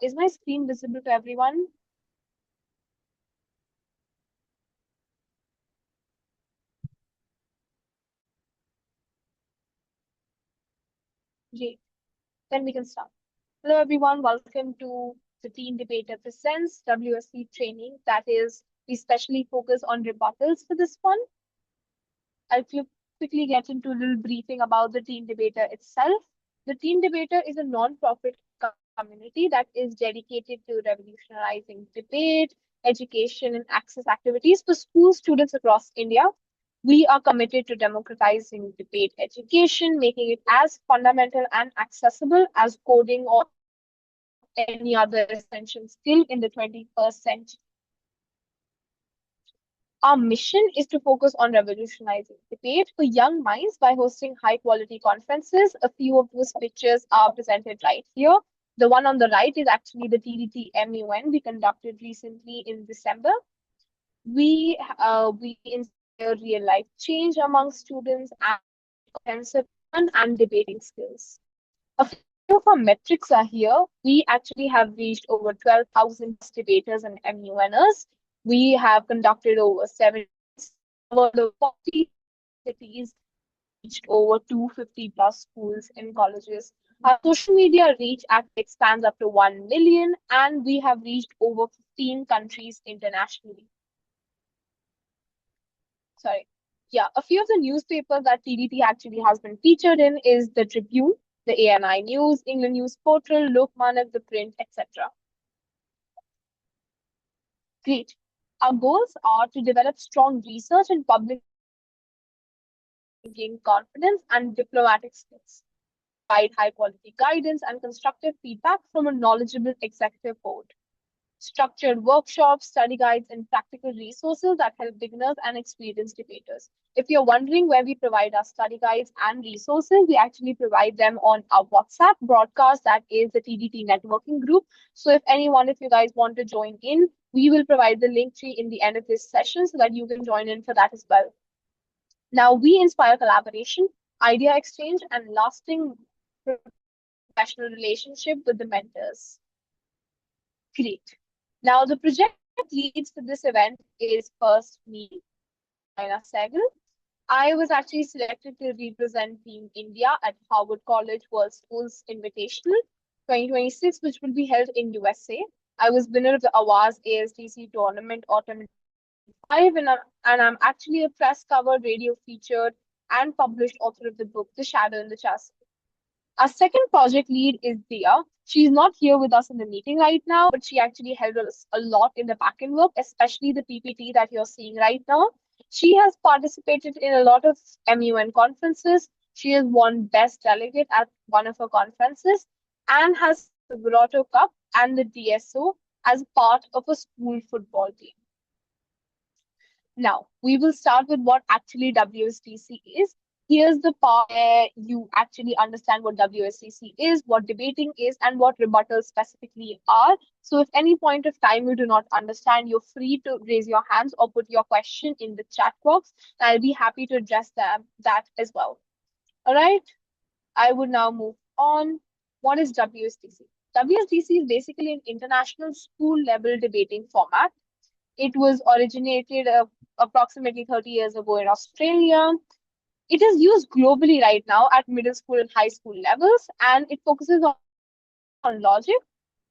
Is my screen visible to everyone? Great. Then we can start. Hello, everyone. Welcome to the Teen Debater Presents WSC training. That is, we specially focus on rebuttals for this one. I'll quickly get into a little briefing about the Teen Debater itself. The Teen Debater is a non-profit community that is dedicated to revolutionizing debate, education, and access activities for school students across India. We are committed to democratizing debate education, making it as fundamental and accessible as coding or any other essential skill in the 21st century. Our mission is to focus on revolutionizing debate for young minds by hosting high quality conferences. A few of those pictures are presented right here. The one on the right is actually the TDT MUN we conducted recently in December. We inspire real life change among students and offensive and debating skills. A few of our metrics are here. We actually have reached over 12,000 debaters and MUNers. We have conducted over 7 over the 40 cities, reached over 250 plus schools and colleges. Our social media reach expands up to 1 million, and we have reached over 15 countries internationally. Sorry. Yeah, a few of the newspapers that TDT actually has been featured in is the Tribune, the ANI News, England News Portal, Lokmanak, The Print, etc. Great. Our goals are to develop strong research and public gain confidence and diplomatic skills, provide high quality guidance and constructive feedback from a knowledgeable executive board, structured workshops, study guides, and practical resources that help beginners and experienced debaters. If you're wondering where we provide our study guides and resources, we actually provide them on our WhatsApp broadcast, that is the TDT networking group. So if you guys want to join in, we will provide the link tree in the end of this session so that you can join in for that as well. Now, we inspire collaboration, idea exchange, and lasting professional relationship with the mentors. Great. Now, the project leads for this event is first me, Aina Sehgal. I was actually selected to represent Team India at Harvard College World Schools Invitational 2026, which will be held in USA. I was winner of the Awaz ASDC Tournament Autumn 5, and I'm actually a press covered, radio featured, and published author of the book The Shadow in the Chassis. Our second project lead is Dia. She's not here with us in the meeting right now, but she actually helped us a lot in the backend work, especially the PPT that you're seeing right now. She has participated in a lot of MUN conferences. She has won Best Delegate at one of her conferences and has the Rebuttal Cup and the DSO as part of a school football team. Now, we will start with what actually WSDC is. Here's the part where you actually understand what WSDC is, what debating is, and what rebuttals specifically are. So if any point of time you do not understand, you're free to raise your hands or put your question in the chat box. I'll be happy to address that as well. All right, I would now move on. What is WSDC? WSDC is basically an international school level debating format. It was originated approximately 30 years ago in Australia. It is used globally right now at middle school and high school levels, and it focuses on logic,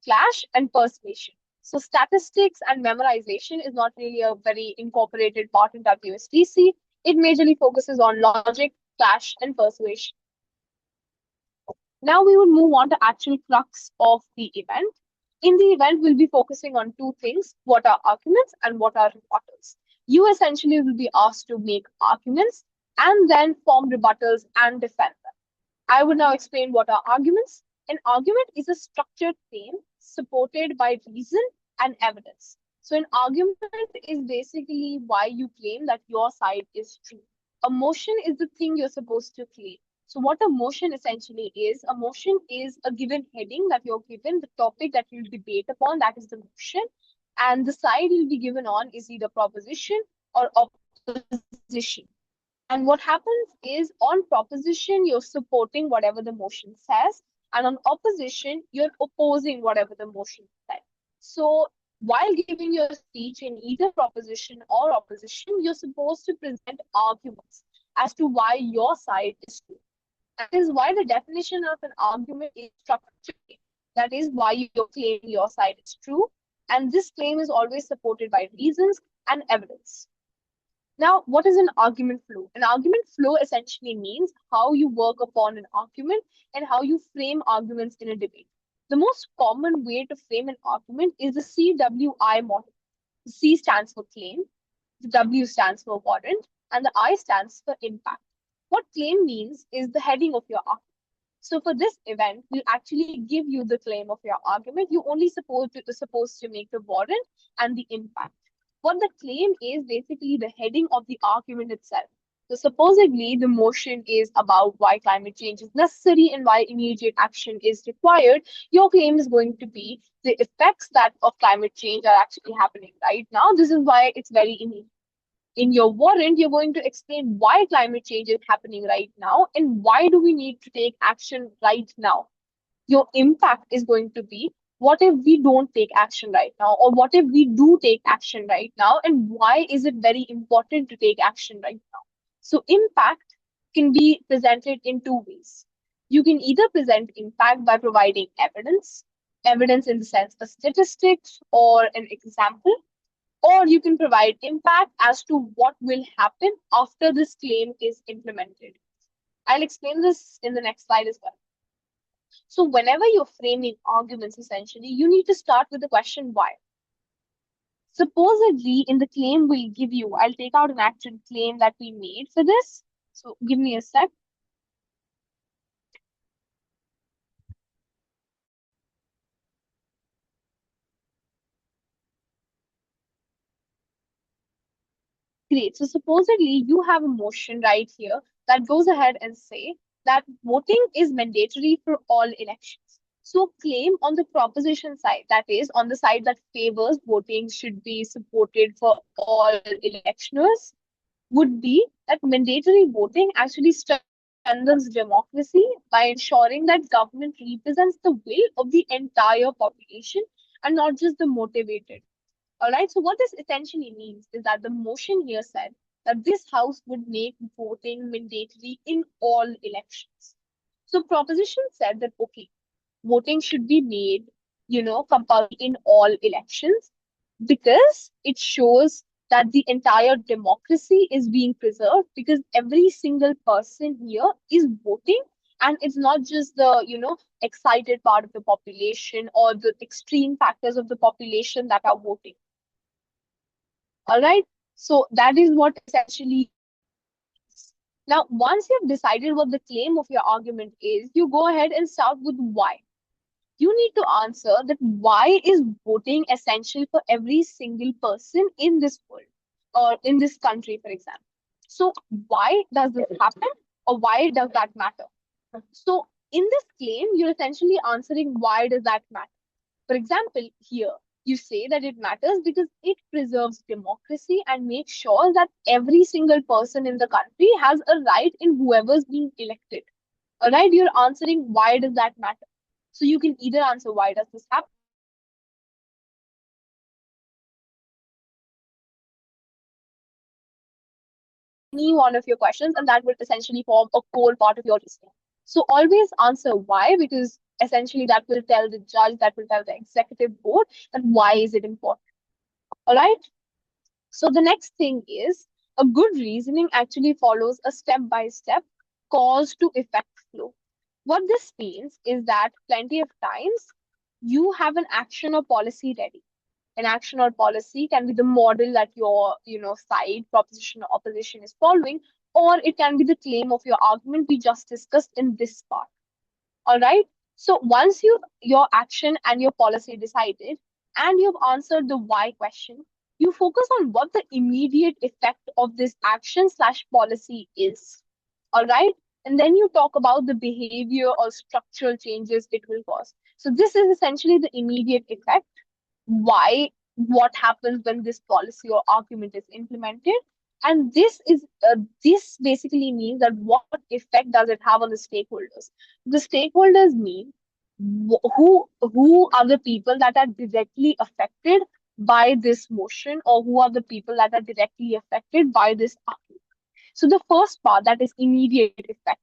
clash, and persuasion. So statistics and memorization is not really a very incorporated part in WSDC. It majorly focuses on logic, clash, and persuasion. Now we will move on to actual crux of the event. In the event, we'll be focusing on two things: what are arguments and what are rebuttals. You essentially will be asked to make arguments and then form rebuttals and defend them. I will now explain what are arguments. An argument is a structured claim supported by reason and evidence. So an argument is basically why you claim that your side is true. A motion is the thing you're supposed to claim. So what a motion essentially is, a motion is a given heading that you're given, the topic that you'll debate upon, that is the motion. And the side you'll be given on is either proposition or opposition. And what happens is on proposition, you're supporting whatever the motion says. And on opposition, you're opposing whatever the motion said. So while giving your speech in either proposition or opposition, you're supposed to present arguments as to why your side is true. That is why the definition of an argument is structured. That is why you're claiming your side is true. And this claim is always supported by reasons and evidence. Now, what is an argument flow? An argument flow essentially means how you work upon an argument and how you frame arguments in a debate. The most common way to frame an argument is the CWI model. The C stands for claim, the W stands for warrant, and the I stands for impact. What claim means is the heading of your argument. So for this event, we'll actually give you the claim of your argument. You only supposed to make the warrant and the impact. What the claim is basically the heading of the argument itself. So supposedly the motion is about why climate change is necessary and why immediate action is required. Your claim is going to be the effects that of climate change are actually happening right now. This is why it's very immediate. In your warrant, you're going to explain why climate change is happening right now and why do we need to take action right now. Your impact is going to be what if we don't take action right now, or what if we do take action right now, and why is it very important to take action right now. So impact can be presented in two ways. You can either present impact by providing evidence in the sense of statistics or an example, or you can provide impact as to what will happen after this claim is implemented. I'll explain this in the next slide as well. So whenever you're framing arguments, essentially, you need to start with the question why. Supposedly, in the claim we'll give you, I'll take out an actual claim that we made for this. So give me a sec. Great. So supposedly you have a motion right here that goes ahead and say that voting is mandatory for all elections. So claim on the proposition side, that is on the side that favors voting should be supported for all electioners, would be that mandatory voting actually strengthens democracy by ensuring that government represents the will of the entire population and not just the motivated. All right. So what this essentially means is that the motion here said that this house would make voting mandatory in all elections. So proposition said that okay, voting should be made, compulsory in all elections because it shows that the entire democracy is being preserved because every single person here is voting, and it's not just the excited part of the population or the extreme factors of the population that are voting. All right. So that is what essentially. Now, once you've decided what the claim of your argument is, you go ahead and start with why. You need to answer that why is voting essential for every single person in this world or in this country, for example. So why does this happen, or why does that matter? So in this claim, you're essentially answering why does that matter. For example, here you say that it matters because it preserves democracy and makes sure that every single person in the country has a right in whoever's being elected. All right, you're answering why does that matter. So you can either answer why does this happen, any one of your questions, and that will essentially form a core part of your reasoning. So always answer why, because essentially that will tell the judge, that will tell the executive board that why is it important. All right. So the next thing is a good reasoning actually follows a step-by-step cause to effect flow. What this means is that plenty of times you have an action or policy ready. An action or policy can be the model that your side, proposition or opposition is following, or it can be the claim of your argument we just discussed in this part. All right. So once your action and your policy decided and you've answered the why question, you focus on what the immediate effect of this action slash policy is. All right. And then you talk about the behavior or structural changes it will cause. So this is essentially the immediate effect. Why, what happens when this policy or argument is implemented. And this basically means that what effect does it have on the stakeholders. The stakeholders mean who are the people that are directly affected by this motion, or who are the people that are directly affected by this argument. So the first part, that is immediate effect,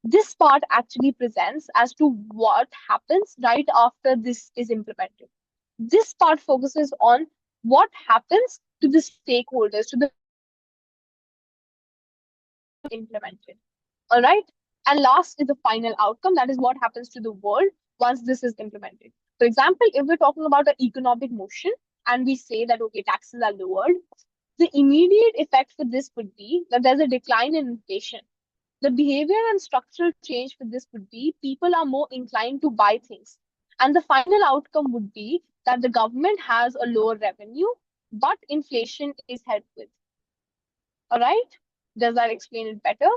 this part actually presents as to what happens right after this is implemented. This part focuses on what happens to the stakeholders, to the people that are affected once this is implemented. All right. And last is the final outcome, that is what happens to the world once this is implemented. For example, if we're talking about an economic motion and we say that, okay, taxes are lowered, the immediate effect for this would be that there's a decline in inflation. The behavior and structural change for this would be people are more inclined to buy things. And the final outcome would be that the government has a lower revenue, but inflation is helped with. All right? Does that explain it better?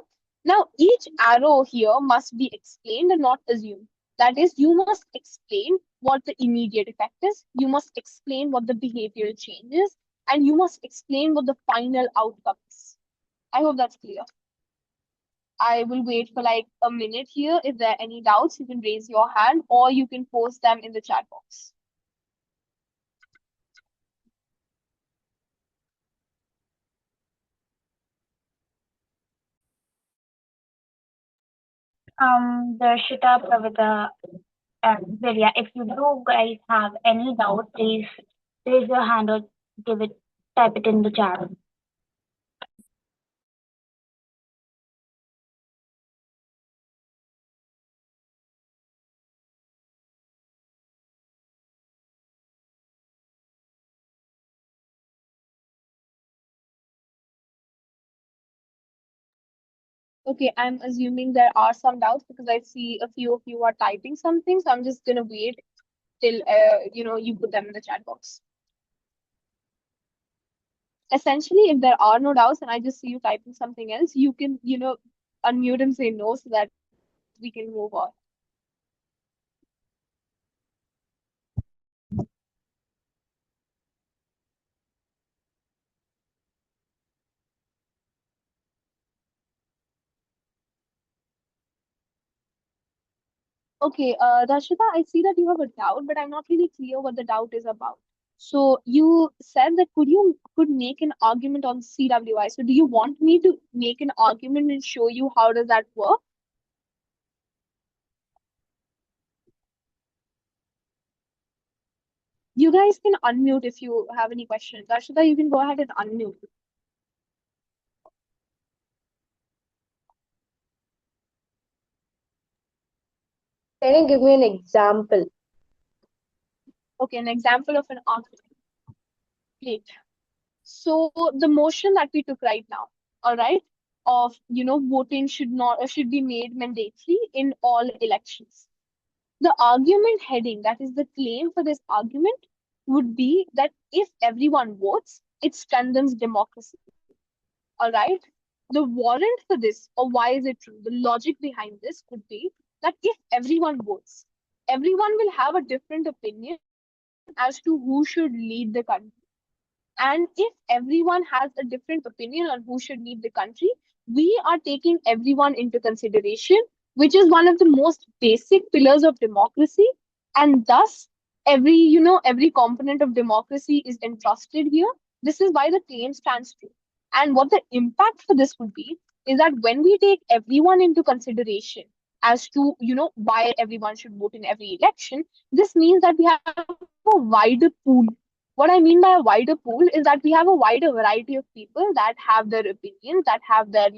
Now, each arrow here must be explained and not assumed. That is, you must explain what the immediate effect is, you must explain what the behavioral change is, and you must explain what the final outcome is. I hope that's clear. I will wait for like a minute here. If there are any doubts, you can raise your hand or you can post them in the chat box. Darshita, Pravita, and Vidya, if you do guys have any doubt, please raise your hand or give it, type it in the chat. Okay, I'm assuming there are some doubts because I see a few of you are typing something. So I'm just gonna wait till you put them in the chat box. Essentially, if there are no doubts and I just see you typing something else, you can unmute and say no so that we can move on. Okay, Darshita, I see that you have a doubt, but I'm not really clear what the doubt is about. So you said that could make an argument on CWI. So do you want me to make an argument and show you how does that work? You guys can unmute if you have any questions. Darshita, you can go ahead and unmute. Can you give me an example? Okay, an example of an argument. Great. So the motion that we took right now, all right, of voting should be made mandatory in all elections. The argument heading, that is the claim for this argument, would be that if everyone votes, it strengthens democracy. All right. The warrant for this, or why is it true? The logic behind this would be that if everyone votes, everyone will have a different opinion as to who should lead the country. And if everyone has a different opinion on who should lead the country, we are taking everyone into consideration, which is one of the most basic pillars of democracy. And thus, every component of democracy is entrusted here. This is why the claim stands true. And what the impact for this would be is that when we take everyone into consideration as to, why everyone should vote in every election, this means that we have a wider pool. What I mean by a wider pool is that we have a wider variety of people that have their opinions, that have their,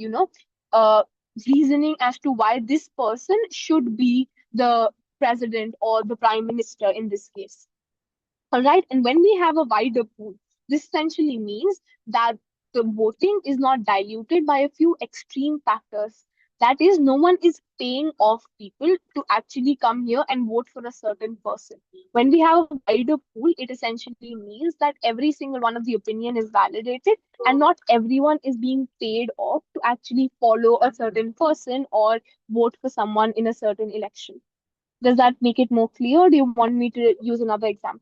uh, reasoning as to why this person should be the president or the prime minister in this case. All right. And when we have a wider pool, this essentially means that the voting is not diluted by a few extreme factors. That is, no one is paying off people to actually come here and vote for a certain person. When we have a wider pool, it essentially means that every single one of the opinion is validated and not everyone is being paid off to actually follow a certain person or vote for someone in a certain election. Does that make it more clear? Do you want me to use another example?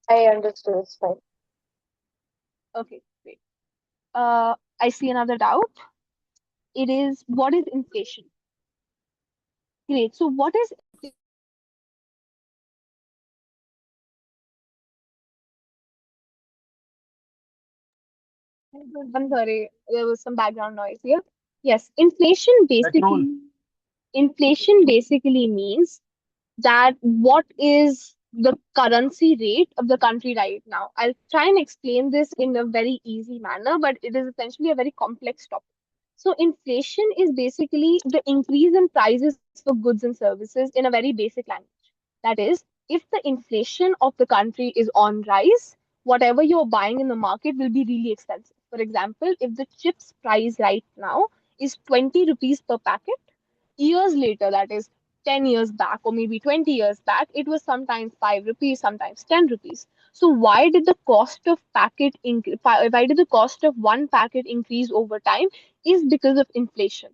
I understood. It's fine. Okay, great. I see another doubt. It is, what is inflation? Great. So what is inflation basically means I'm sorry, there was some background noise here. Yes, inflation basically means that what is the currency rate of the country right now. I'll try and explain this in a very easy manner, but it is essentially a very complex topic. So inflation is basically the increase in prices for goods and services in a very basic language. That is, if the inflation of the country is on rise, whatever you're buying in the market will be really expensive. For example, if the chips price right now is 20 rupees per packet, years later, that is 10 years back or maybe 20 years back, it was sometimes 5 rupees, sometimes 10 rupees. So why did the cost of why did the cost of one packet increase over time is because of inflation.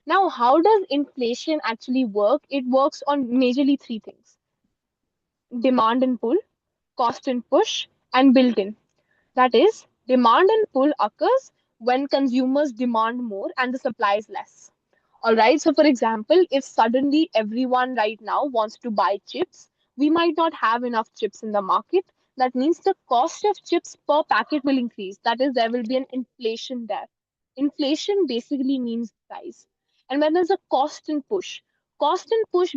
Now, how does inflation actually work? It works on majorly three things: demand and pull, cost and push, and built in. That is, demand and pull occurs when consumers demand more and the supply is less. All right. So, for example, if suddenly everyone right now wants to buy chips, we might not have enough chips in the market. That means the cost of chips per packet will increase. That is, there will be an inflation there. Inflation basically means price. And when there's a cost and push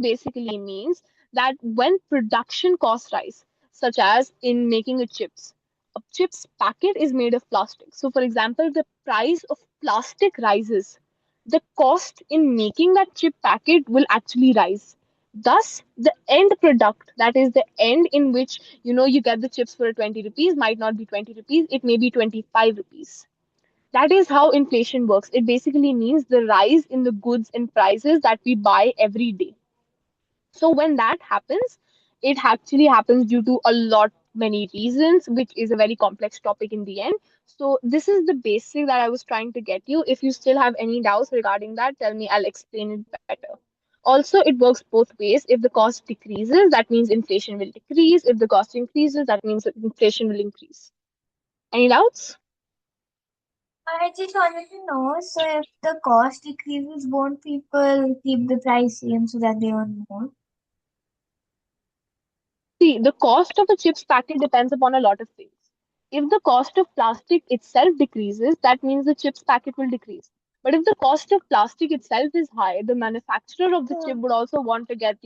basically means that when production costs rise, such as in making a chips packet is made of plastic. So, for example, the price of plastic rises, the cost in making that chip packet will actually rise. Thus, the end product, that is the end in which you get the chips for 20 rupees, might not be 20 rupees, it may be 25 rupees. That is how inflation works. It basically means the rise in the goods and prices that we buy every day. So when that happens, it actually happens due to a lot many reasons, which is a very complex topic in the end. So this is the basic that I was trying to get you. If you still have any doubts regarding that, tell me, I'll explain it better. Also, it works both ways. If the cost decreases, that means inflation will decrease. If the cost increases, that means that inflation will increase. Any doubts? I just wanted to know, so if the cost decreases, won't people keep the price same so that they earn more? See, the cost of a chips packet depends upon a lot of things. If the cost of plastic itself decreases, that means the chips packet will decrease. But if the cost of plastic itself is high, the manufacturer of the chip would also want to get,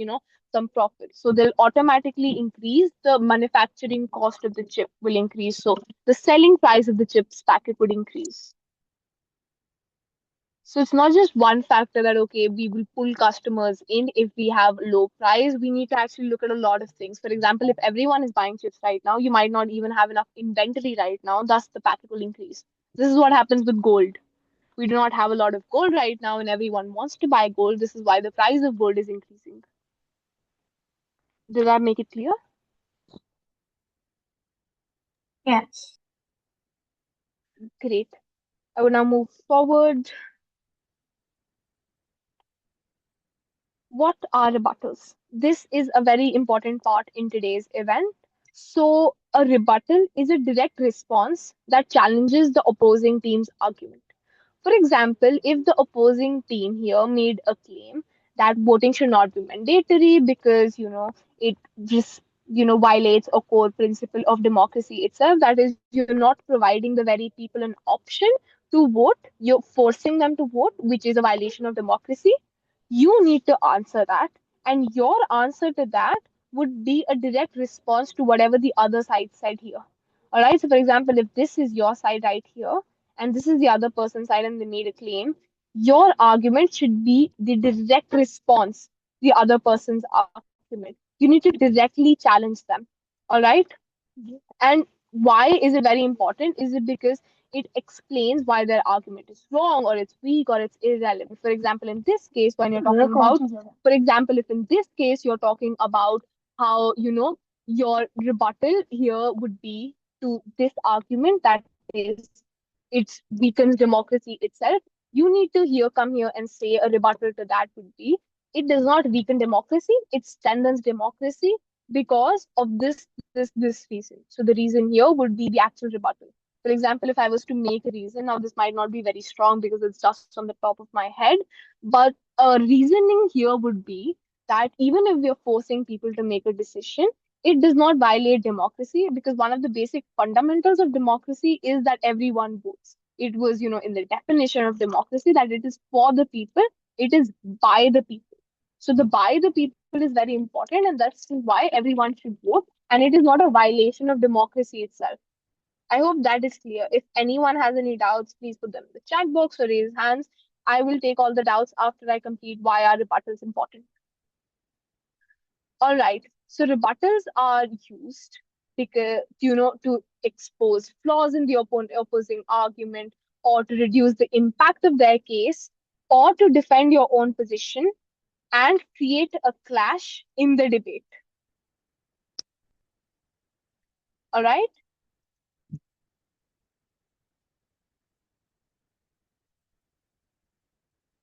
some profit. So they'll automatically increase the manufacturing cost of the chip will increase. So the selling price of the chips packet would increase. So it's not just one factor that, okay, we will pull customers in if we have low price. We need to actually look at a lot of things. For example, if everyone is buying chips right now, you might not even have enough inventory right now, thus the packet will increase. This is what happens with gold. We do not have a lot of gold right now, and everyone wants to buy gold. This is why the price of gold is increasing. Does that make it clear? Yes. Great. I will now move forward. What are rebuttals? This is a very important part in today's event. So, a rebuttal is a direct response that challenges the opposing team's argument. For example, if the opposing team here made a claim that voting should not be mandatory because it just violates a core principle of democracy itself, that is, you're not providing the very people an option to vote, you're forcing them to vote, which is a violation of democracy. You need to answer that, and your answer to that would be a direct response to whatever the other side said here. All right. So, for example, if this is your side right here, and this is the other person's side, and they made a claim, your argument should be the direct response to the other person's argument. You need to directly challenge them. All right. And why is it very important? Is it because it explains why their argument is wrong or it's weak or it's irrelevant? For example, in this case, when you're talking about, for example, if in this case you're talking about how, your rebuttal here would be to this argument, that is, it weakens democracy itself. You need to come here and say a rebuttal to that would be, it does not weaken democracy, it strengthens democracy because of this reason. So the reason here would be the actual rebuttal. For example, if I was to make a reason, now this might not be very strong because it's just on the top of my head, but a reasoning here would be that even if we are forcing people to make a decision, it does not violate democracy, because one of the basic fundamentals of democracy is that everyone votes. It was, in the definition of democracy, that it is for the people, it is by the people. So the by the people is very important, and that's why everyone should vote. And it is not a violation of democracy itself. I hope that is clear. If anyone has any doubts, please put them in the chat box or raise hands. I will take all the doubts after I complete why are rebuttals important. All right. So rebuttals are used because, to expose flaws in the opposing argument, or to reduce the impact of their case, or to defend your own position and create a clash in the debate. All right.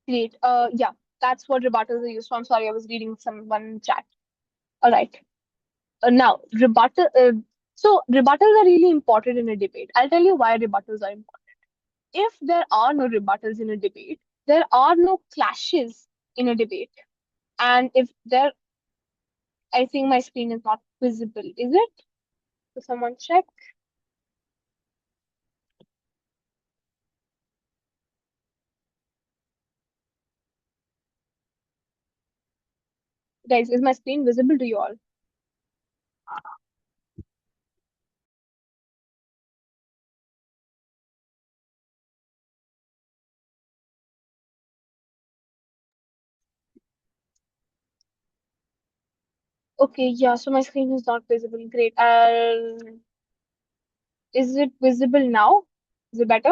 Great. Yeah, that's what rebuttals are used for. I'm sorry, I was reading someone chat. All right. Now, so rebuttals are really important in a debate. I'll tell you why rebuttals are important. If there are no rebuttals in a debate, there are no clashes in a debate. And if there, I think my screen is not visible, is it? So someone check. Guys, is my screen visible to you all? Okay, yeah, so my screen is not visible. Great. Is it visible now? Is it better?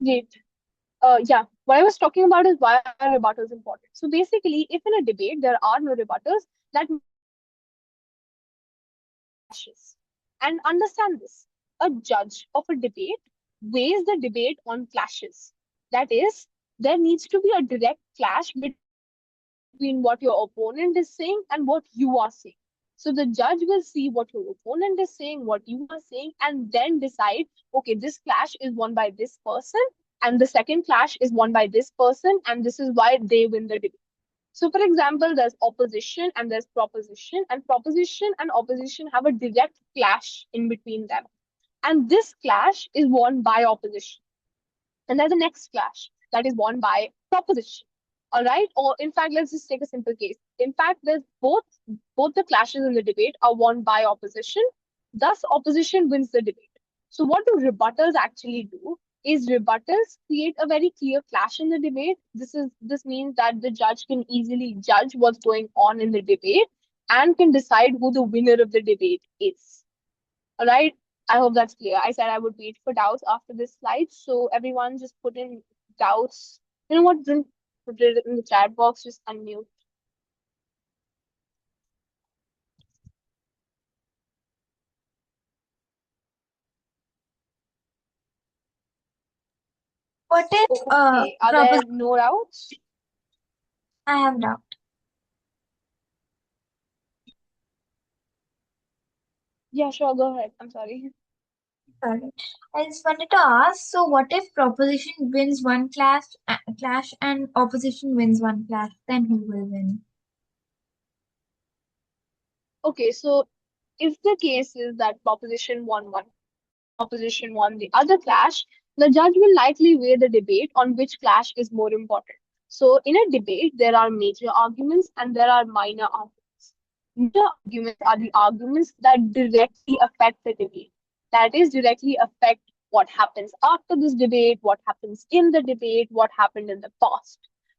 Great. Yeah, what I was talking about is why are rebuttals important. So basically, if in a debate there are no rebuttals, that clashes. And understand this, a judge of a debate weighs the debate on clashes. That is, there needs to be a direct clash between what your opponent is saying and what you are saying. So the judge will see what your opponent is saying, what you are saying, and then decide, okay, this clash is won by this person, and the second clash is won by this person, and this is why they win the debate. So, for example, there's opposition and there's proposition, and proposition and opposition have a direct clash in between them. And this clash is won by opposition. And there's a next clash that is won by proposition. All right. Or in fact, let's just take a simple case. In fact, there's both the clashes in the debate are won by opposition. Thus, opposition wins the debate. So, what do rebuttals actually do? Is rebuttals create a very clear clash in the debate. This means that the judge can easily judge what's going on in the debate and can decide who the winner of the debate is. All right. I hope that's clear. I said I would wait for doubts after this slide. So everyone just put in doubts. You know what? Don't put it in the chat box. Just unmute. What is Okay. Are there no doubts? I have doubt. Yeah, sure. Go ahead. I'm sorry. Sorry. I just wanted to ask, so what if proposition wins one clash and opposition wins one clash? Then who will win? Okay. So if the case is that proposition won one, opposition won the other clash, the judge will likely weigh the debate on which clash is more important. So in a debate, there are major arguments and there are minor arguments. Major arguments are the arguments that directly affect the debate. That is, directly affect what happens after this debate, what happens in the debate, what happened in the past.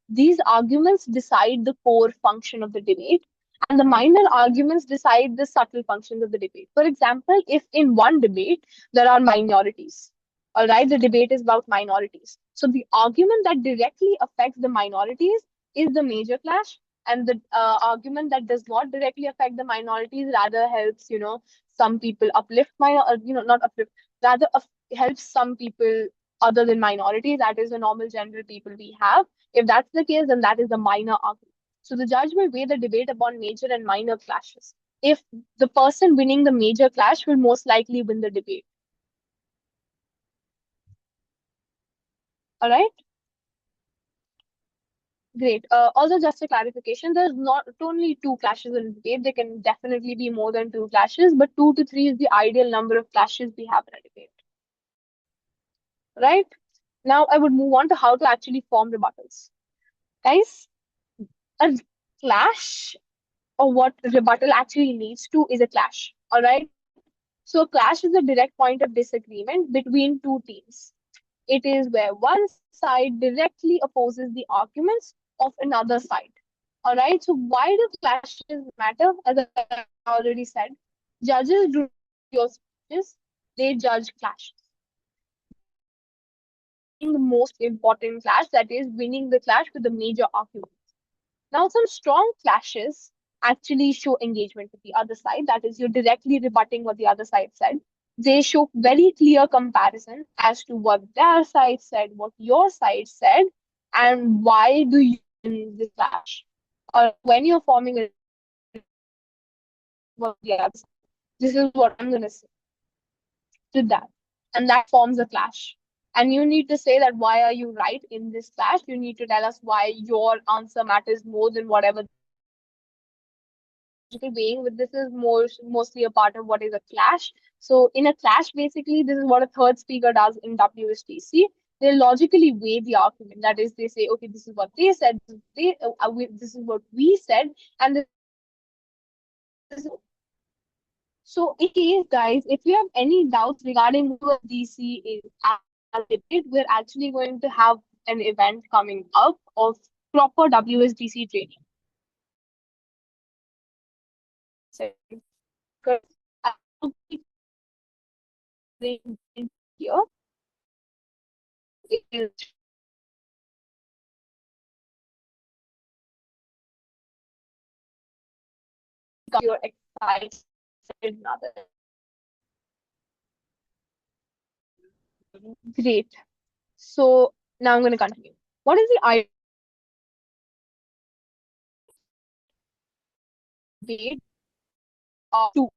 These arguments decide the core function of the debate, and the minor arguments decide the subtle functions of the debate. For example, if in one debate there are minorities, all right, the debate is about minorities. So the argument that directly affects the minorities is the major clash, and the argument that does not directly affect the minorities rather helps, some people uplift not uplift, rather helps some people other than minorities, that is the normal general people we have. If that's the case, then that is the minor argument. So the judge will weigh the debate upon major and minor clashes. If the person winning the major clash will most likely win the debate. All right. Great. Also, just a clarification, there's not only two clashes in a debate. There can definitely be more than two clashes, but 2 to 3 is the ideal number of clashes we have in a debate. Right? Now, I would move on to how to actually form rebuttals. Guys, a clash or what rebuttal actually leads to is a clash. All right? So, a clash is a direct point of disagreement between two teams. It is where one side directly opposes the arguments of another side. All right. So why do clashes matter? As I already said, judges do your speeches, they judge clashes. In the most important clash, that is winning the clash with the major argument. Now, some strong clashes actually show engagement with the other side. That is, you're directly rebutting what the other side said. They show very clear comparison as to what their side said, what your side said, and why do you win this clash. Or when you're forming a what the other side, this is what I'm gonna say to that, and that forms a clash. And you need to say that why are you right in this clash? You need to tell us why your answer matters more than whatever weighing with this is mostly a part of what is a clash. So in a clash, basically, this is what a third speaker does in WSDC. They logically weigh the argument. That is, they say, okay, this is what they said, this is what we said, and this is. So in case, guys, if you have any doubts regarding what WSDC is as a debate, we're actually going to have an event coming up of proper WSDC training. So, because I will be here. It is you're excited another. Great. So now I'm going to continue. What is the idea debate of two?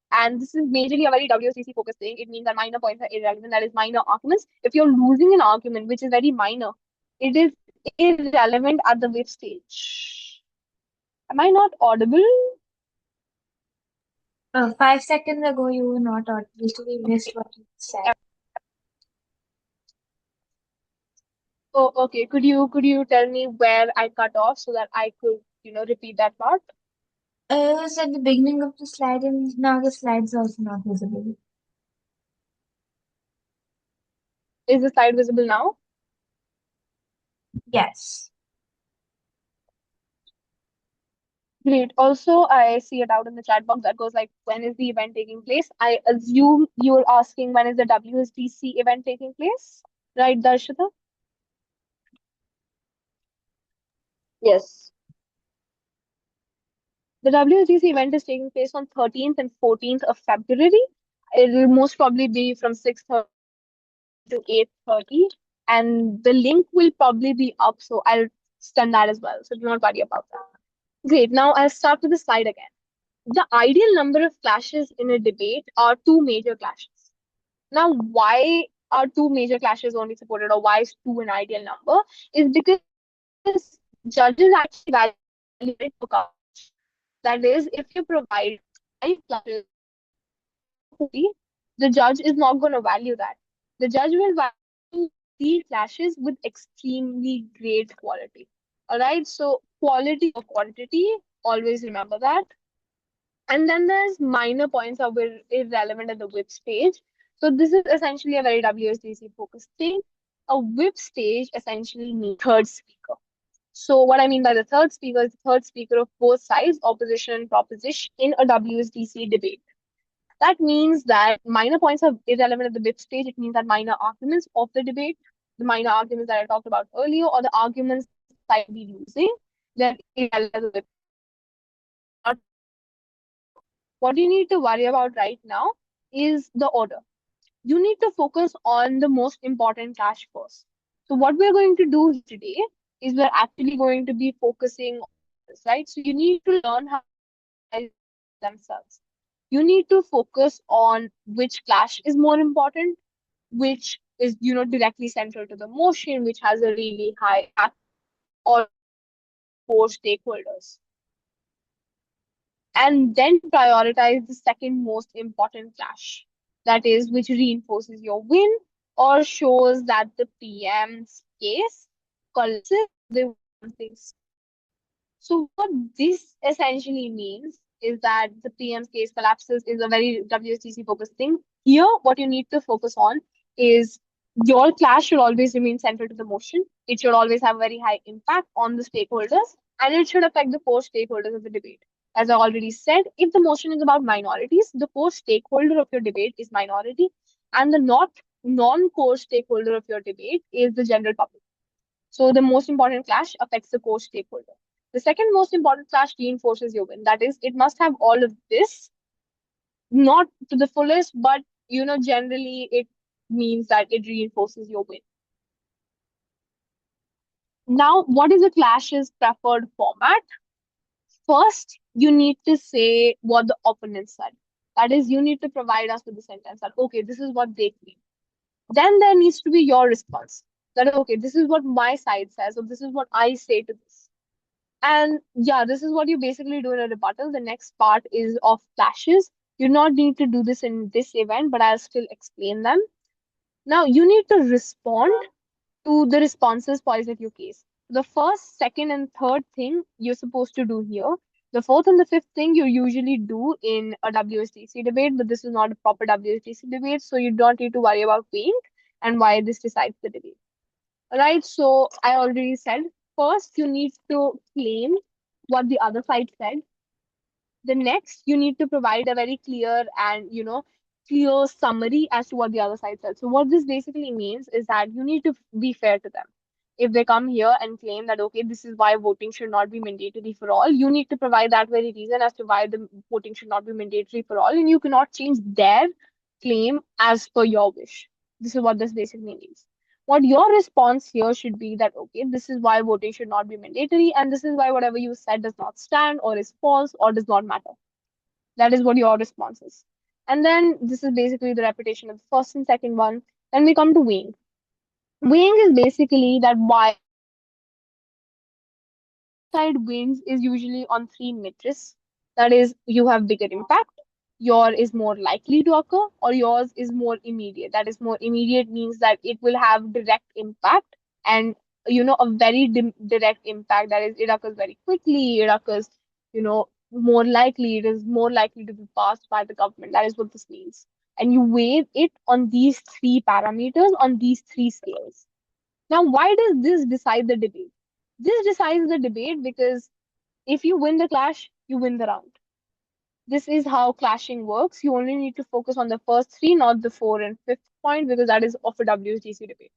And this is majorly a very WCC focused thing. It means that minor points are irrelevant. That is minor arguments. If you're losing an argument, which is very minor, it is irrelevant at the whip stage. Am I not audible? 5 seconds ago, you were not audible, so we missed what you said. Oh, okay. Could you tell me where I cut off so that I could, repeat that part? It was at the beginning of the slide, and now the slide's also not visible. Is the slide visible now? Yes. Great. Also, I see it out in the chat box that goes like, when is the event taking place? I assume you're asking when is the WSDC event taking place, right, Darshita? Yes. The WSDC event is taking place on 13th and 14th of February. It will most probably be from 6:30 to 8:30, and the link will probably be up, so I'll send that as well. So do not worry about that. Great. Now I'll start with the slide again. The ideal number of clashes in a debate are two major clashes. Now, why are two major clashes only supported, or why is two an ideal number? Is because judges actually evaluate for coverage. That is, if you provide 5 clashes, the judge is not going to value that. The judge will value 3 clashes with extremely great quality. All right, so quality or quantity, always remember that. And then there's minor points that were irrelevant at the whip stage. So this is essentially a very WSDC focused thing. A whip stage essentially means third speaker. So what I mean by the third speaker is the third speaker of both sides, opposition and proposition, in a WSDC debate. That means that minor points are irrelevant at the BIP stage. It means that minor arguments of the debate, the minor arguments that I talked about earlier, or the arguments that the side will be losing, they're irrelevant at the BIP. Not what you need to worry about right now is the order. You need to focus on the most important clash first. So what we're going to do today is we're actually going to be focusing on this, right? So you need to learn how to analyze themselves. You need to focus on which clash is more important, which is, directly central to the motion, which has a really high impact, or four stakeholders. And then prioritize the second most important clash, that is, which reinforces your win or shows that the PM's case collapses. They want things. So what this essentially means is that the PM's case collapses is a very WSTC focused thing. Here, what you need to focus on is your clash should always remain central to the motion. It should always have very high impact on the stakeholders, and it should affect the core stakeholders of the debate. As I already said, if the motion is about minorities, the core stakeholder of your debate is minority, and the not non-core stakeholder of your debate is the general public. So the most important clash affects the core stakeholder. The second most important clash reinforces your win. That is, it must have all of this, not to the fullest, but generally it means that it reinforces your win. Now, what is a clash's preferred format? First, you need to say what the opponent said. That is, you need to provide us with the sentence that, okay, this is what they claim. Then there needs to be your response. That, okay, this is what my side says, or this is what I say to this. And yeah, this is what you basically do in a rebuttal. The next part is of clashes. You not need to do this in this event, but I'll still explain them. Now, you need to respond to the responses poised at your case. The first, second, and third thing you're supposed to do here. The fourth and the fifth thing you usually do in a WSDC debate, but this is not a proper WSDC debate, so you don't need to worry about weighing and why this decides the debate. Right, so I already said, first you need to claim what the other side said. The next, you need to provide a very clear and clear summary as to what the other side said. So what this basically means is that you need to be fair to them. If they come here and claim that, okay, this is why voting should not be mandatory for all, you need to provide that very reason as to why the voting should not be mandatory for all, and you cannot change their claim as per your wish. This is what this basically means. What your response here should be that, okay, this is why voting should not be mandatory, and this is why whatever you said does not stand or is false or does not matter. That is what your response is. And then this is basically the repetition of the first and second one. Then we come to weighing. Weighing is basically that why side wins is usually on three metrics. That is, you have bigger impact, your is more likely to occur, or yours is more immediate. That is, more immediate means that it will have direct impact, and a very direct impact. That is, it occurs very quickly, it occurs more likely, it is more likely to be passed by the government. That is what this means. And you weigh it on these three parameters, on these three scales. Now, why does this decide the debate? This decides the debate because if you win the clash, you win the round. This is how clashing works. You only need to focus on the first three, not the fourth and fifth point, because that is of a WSDC debate.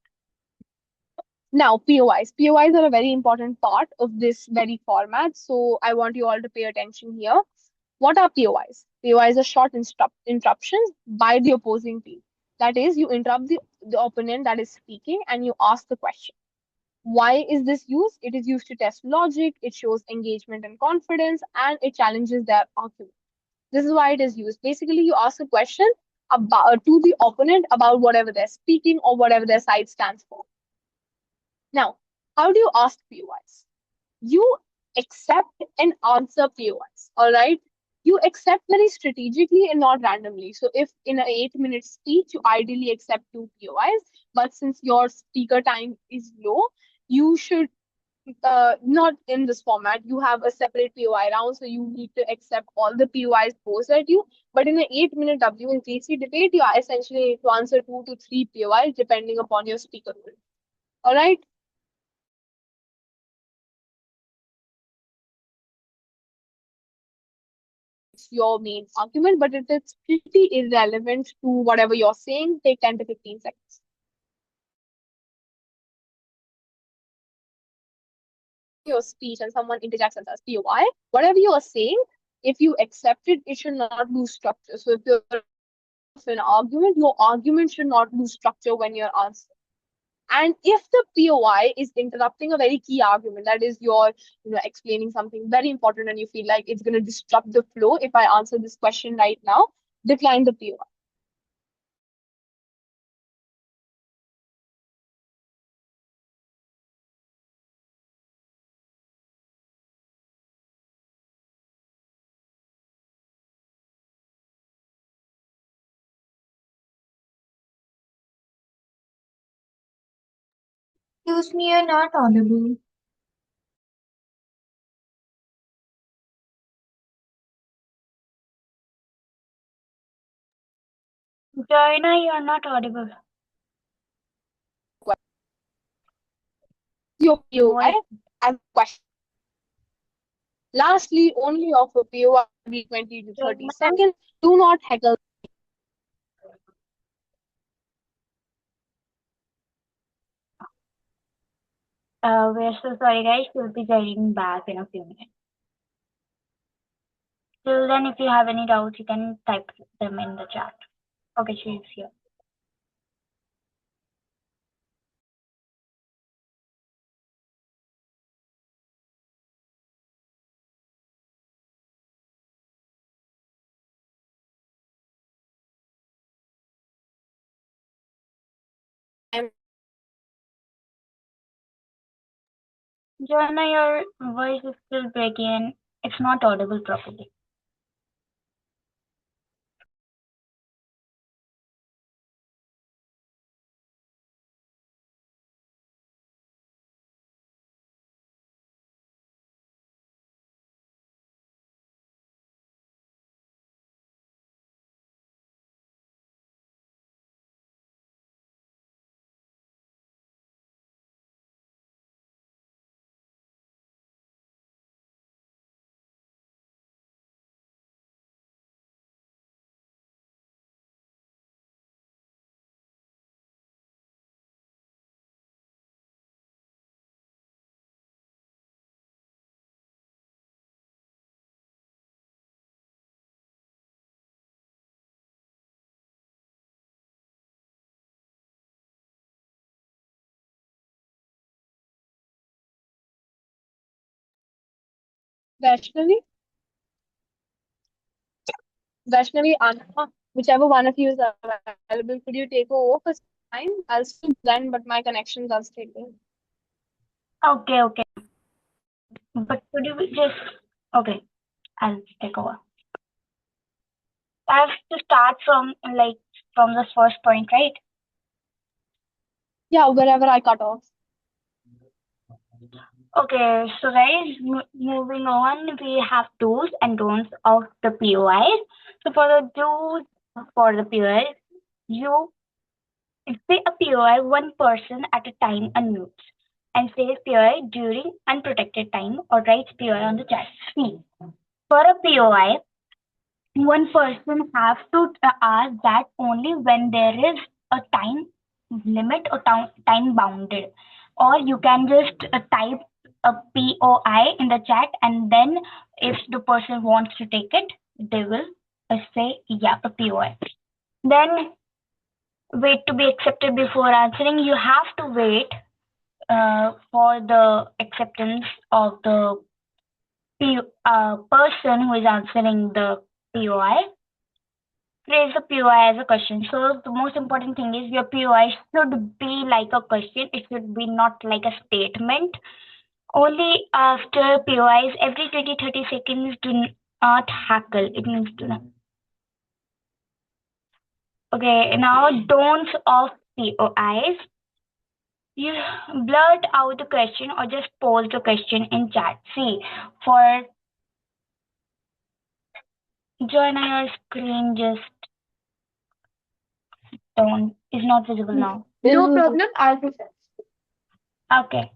Now, POIs. POIs are a very important part of this very format, so I want you all to pay attention here. What are POIs? POIs are short interruptions by the opposing team. That is, you interrupt the opponent that is speaking and you ask the question. Why is this used? It is used to test logic, it shows engagement and confidence, and it challenges their argument. This is why it is used. Basically, you ask a question about to the opponent about whatever they're speaking or whatever their side stands for. Now, how do you ask POIs? You accept and answer POIs, all right? You accept very strategically and not randomly. So if in an 8-minute speech, you ideally accept 2 POIs, but since your speaker time is low, you should not in this format. You have a separate POI round, so you need to accept all the POIs posed at you. But in an 8-minute WSDC debate, you are essentially need to answer 2 to 3 POIs depending upon your speaker role. All right. your main argument, but if it's pretty irrelevant to whatever you're saying, take 10 to 15 seconds. Your speech and someone interjects and says POI, whatever you are saying, if you accept it, it should not lose structure. So if you're in an argument, your argument should not lose structure when you're answering. And if the POI is interrupting a very key argument, that is you're explaining something very important and you feel like it's going to disrupt the flow if I answer this question right now, decline the POI. Excuse me, you're not audible. Joanna, you're not audible. Your POI as a question. Lastly, only offer POI every 20 to 30 seconds. Do not heckle. We're so sorry, guys. We'll be getting back in a few minutes. Till then, if you have any doubts, you can type them in the chat. Okay, she's here. Joanna, your voice is still breaking. It's not audible properly. Vaishnavi, Anna, whichever one of you is available, could you take over for some time? I'll still blend, but my connection's unstable. Okay, okay. But could you just... Okay, I'll take over. I have to start from the first point, right? Yeah, wherever I cut off. Okay, so guys, moving on, we have do's and don'ts of the POIs. So for the do's for the POIs, you say a POI one person at a time unmutes and says POI during unprotected time or writes POI on the chat. See, for a POI, one person has to ask that only when there is a time limit or time bounded, or you can just type a POI in the chat, and then if the person wants to take it, they will say yeah, a POI. Then wait to be accepted before answering. You have to wait for the acceptance of the person who is answering the POI. Phrase the POI as a question. So the most important thing is your POI should be like a question. It should be not like a statement. Only after POIs every 20-30 seconds, do not hackle. It means do not. Okay, now don'ts of POIs. You blurt out the question or just pose the question in chat. See, for join your screen, just don't is not visible now. No problem, I'll do that. Okay.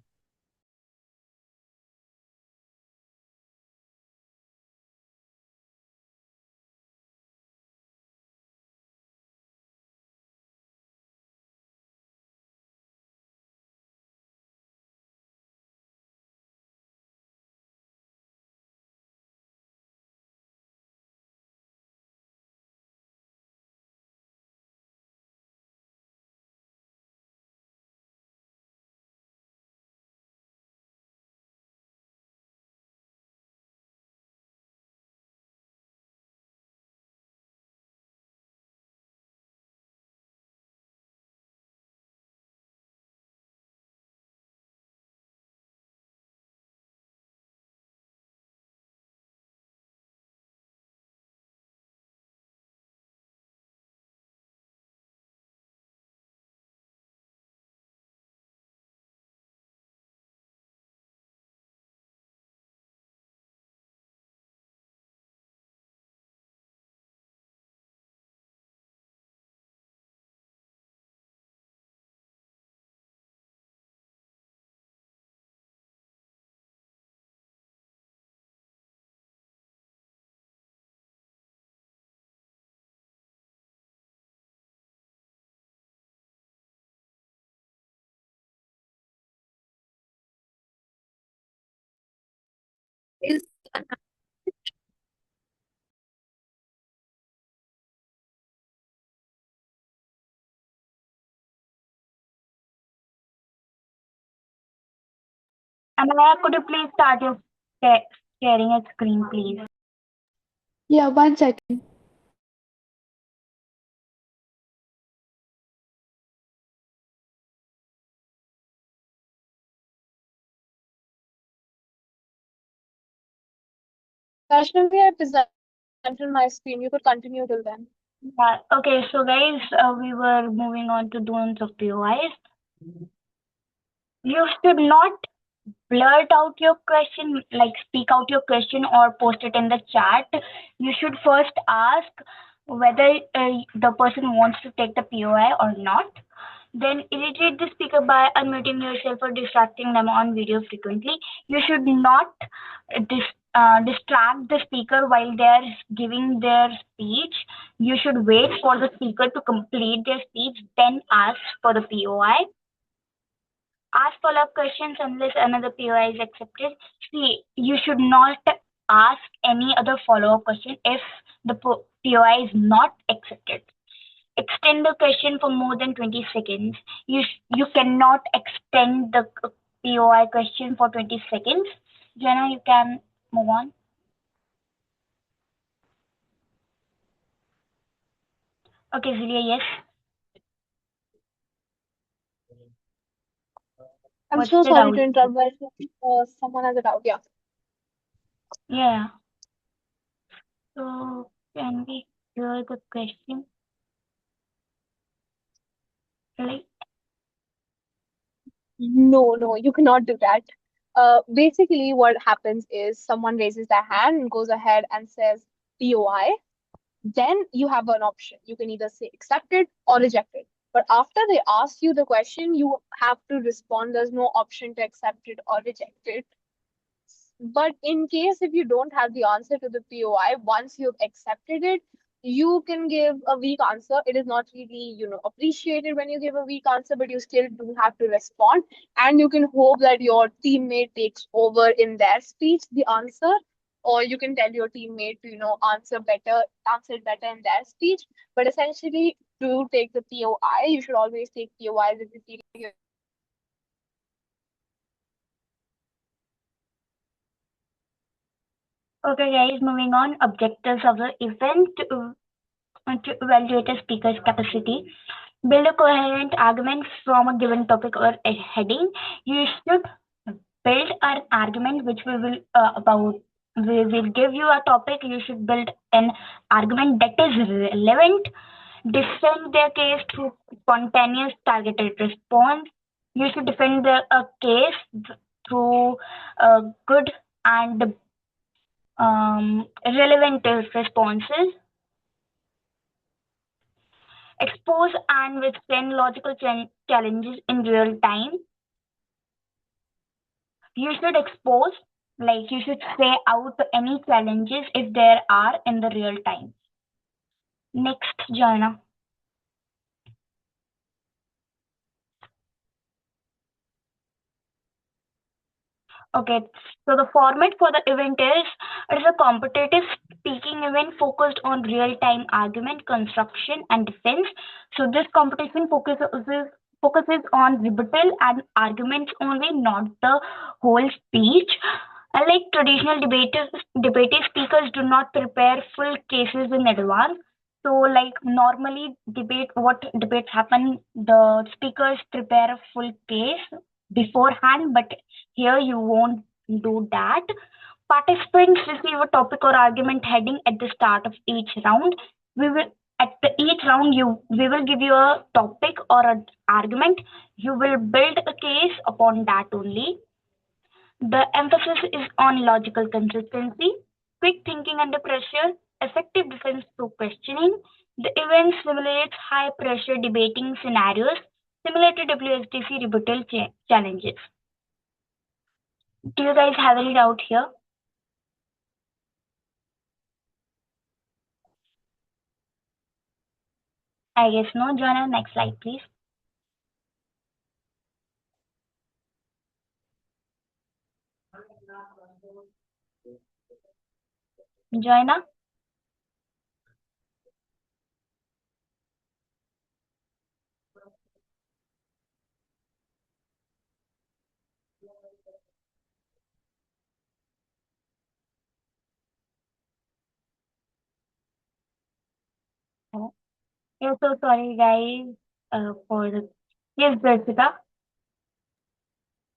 Is Amaya, could you please start your sharing a screen, please? Yeah, 1 second. Vaishnavi, I presented my screen. You could continue till then. Yeah. Okay, so guys, we were moving on to don'ts of POIs. You should not blurt out your question, like speak out your question or post it in the chat. You should first ask whether the person wants to take the POI or not. Then irritate the speaker by unmuting yourself or distracting them on video frequently. You should not distract the speaker while they are giving their speech. You should wait for the speaker to complete their speech, then ask for the POI. Ask follow-up questions unless another POI is accepted. See, you should not ask any other follow-up question if the POI is not accepted. Extend the question for more than 20 seconds. You cannot extend the POI question for 20 seconds. Jana, you can move on. Okay, Zilia, yes. I'm What's so the sorry doubt? to interrupt, but someone has a doubt. Yeah. Yeah. So can we hear the question? Like, No, you cannot do that. Basically, what happens is someone raises their hand and goes ahead and says POI. Then you have an option. You can either say accepted or rejected. But after they ask you the question, you have to respond. There's no option to accept it or reject it. But in case if you don't have the answer to the POI, once you've accepted it, you can give a weak answer. It is not really, appreciated when you give a weak answer, but you still do have to respond. And you can hope that your teammate takes over in their speech the answer, or you can tell your teammate to, answer it better in their speech. But essentially, to take the POI, you should always take POIs if you feel you're okay, guys, moving on. Objectives of the event to evaluate a speaker's capacity. Build a coherent argument from a given topic or a heading. You should build an argument which we will about. We will give you a topic. You should build an argument that is relevant. Defend their case through spontaneous targeted response. You should defend a case through good and relevant responses. Expose and withstand logical challenges in real time. You should expose, like you should say out any challenges if there are in the real time. Next, Jana. Okay, so the format for the event is it is a competitive speaking event focused on real-time argument, construction, and defense. So this competition focuses on rebuttal and arguments only, not the whole speech. Unlike traditional debating speakers do not prepare full cases in advance. So, like normally what debates happen, the speakers prepare a full case beforehand, but here you won't do that. Participants receive a topic or argument heading at the start of each round. We will each round we will give you a topic or an argument. You will build a case upon that only. The emphasis is on logical consistency, quick thinking under pressure, effective defense through questioning. The event simulates high pressure debating scenarios similar to WSDC rebuttal challenges. Do you guys have any doubt here? I guess no. Joanna, next slide, please. Joanna? Yeah, so sorry guys for the. Yes, Darshita.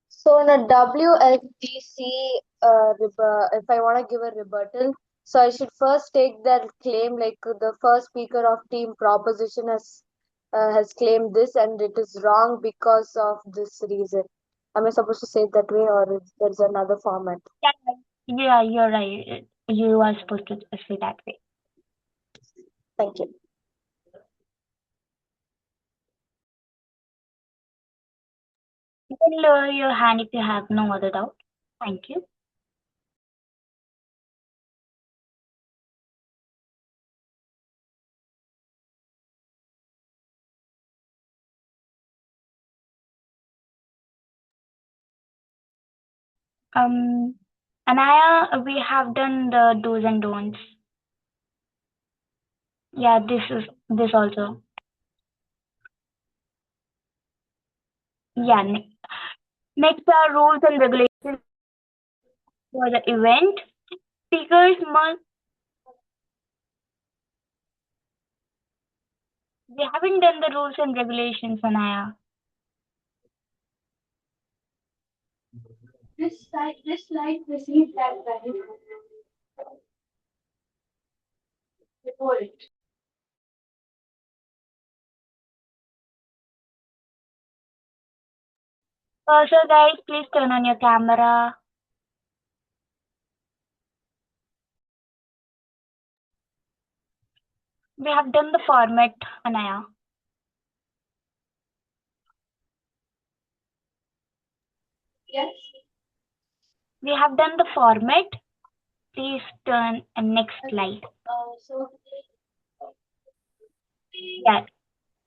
So in a WSDC, if I want to give a rebuttal, so I should first take that claim, like the first speaker of team proposition has claimed this, and it is wrong because of this reason. Am I supposed to say it that way, or is there's another format? Yeah, yeah, you're right. You are supposed to say that way. Thank you. You can lower your hand if you have no other doubt. Thank you. Um, Anaya, we have done the do's and don'ts. Yeah, this also. Yeah, next are rules and regulations for the event. Speakers must. We haven't done the rules and regulations, Anaya. This slide received that value before it. So guys, please turn on your camera. We have done the format, Anaya. Yes. We have done the format. Please turn next slide. So Yeah,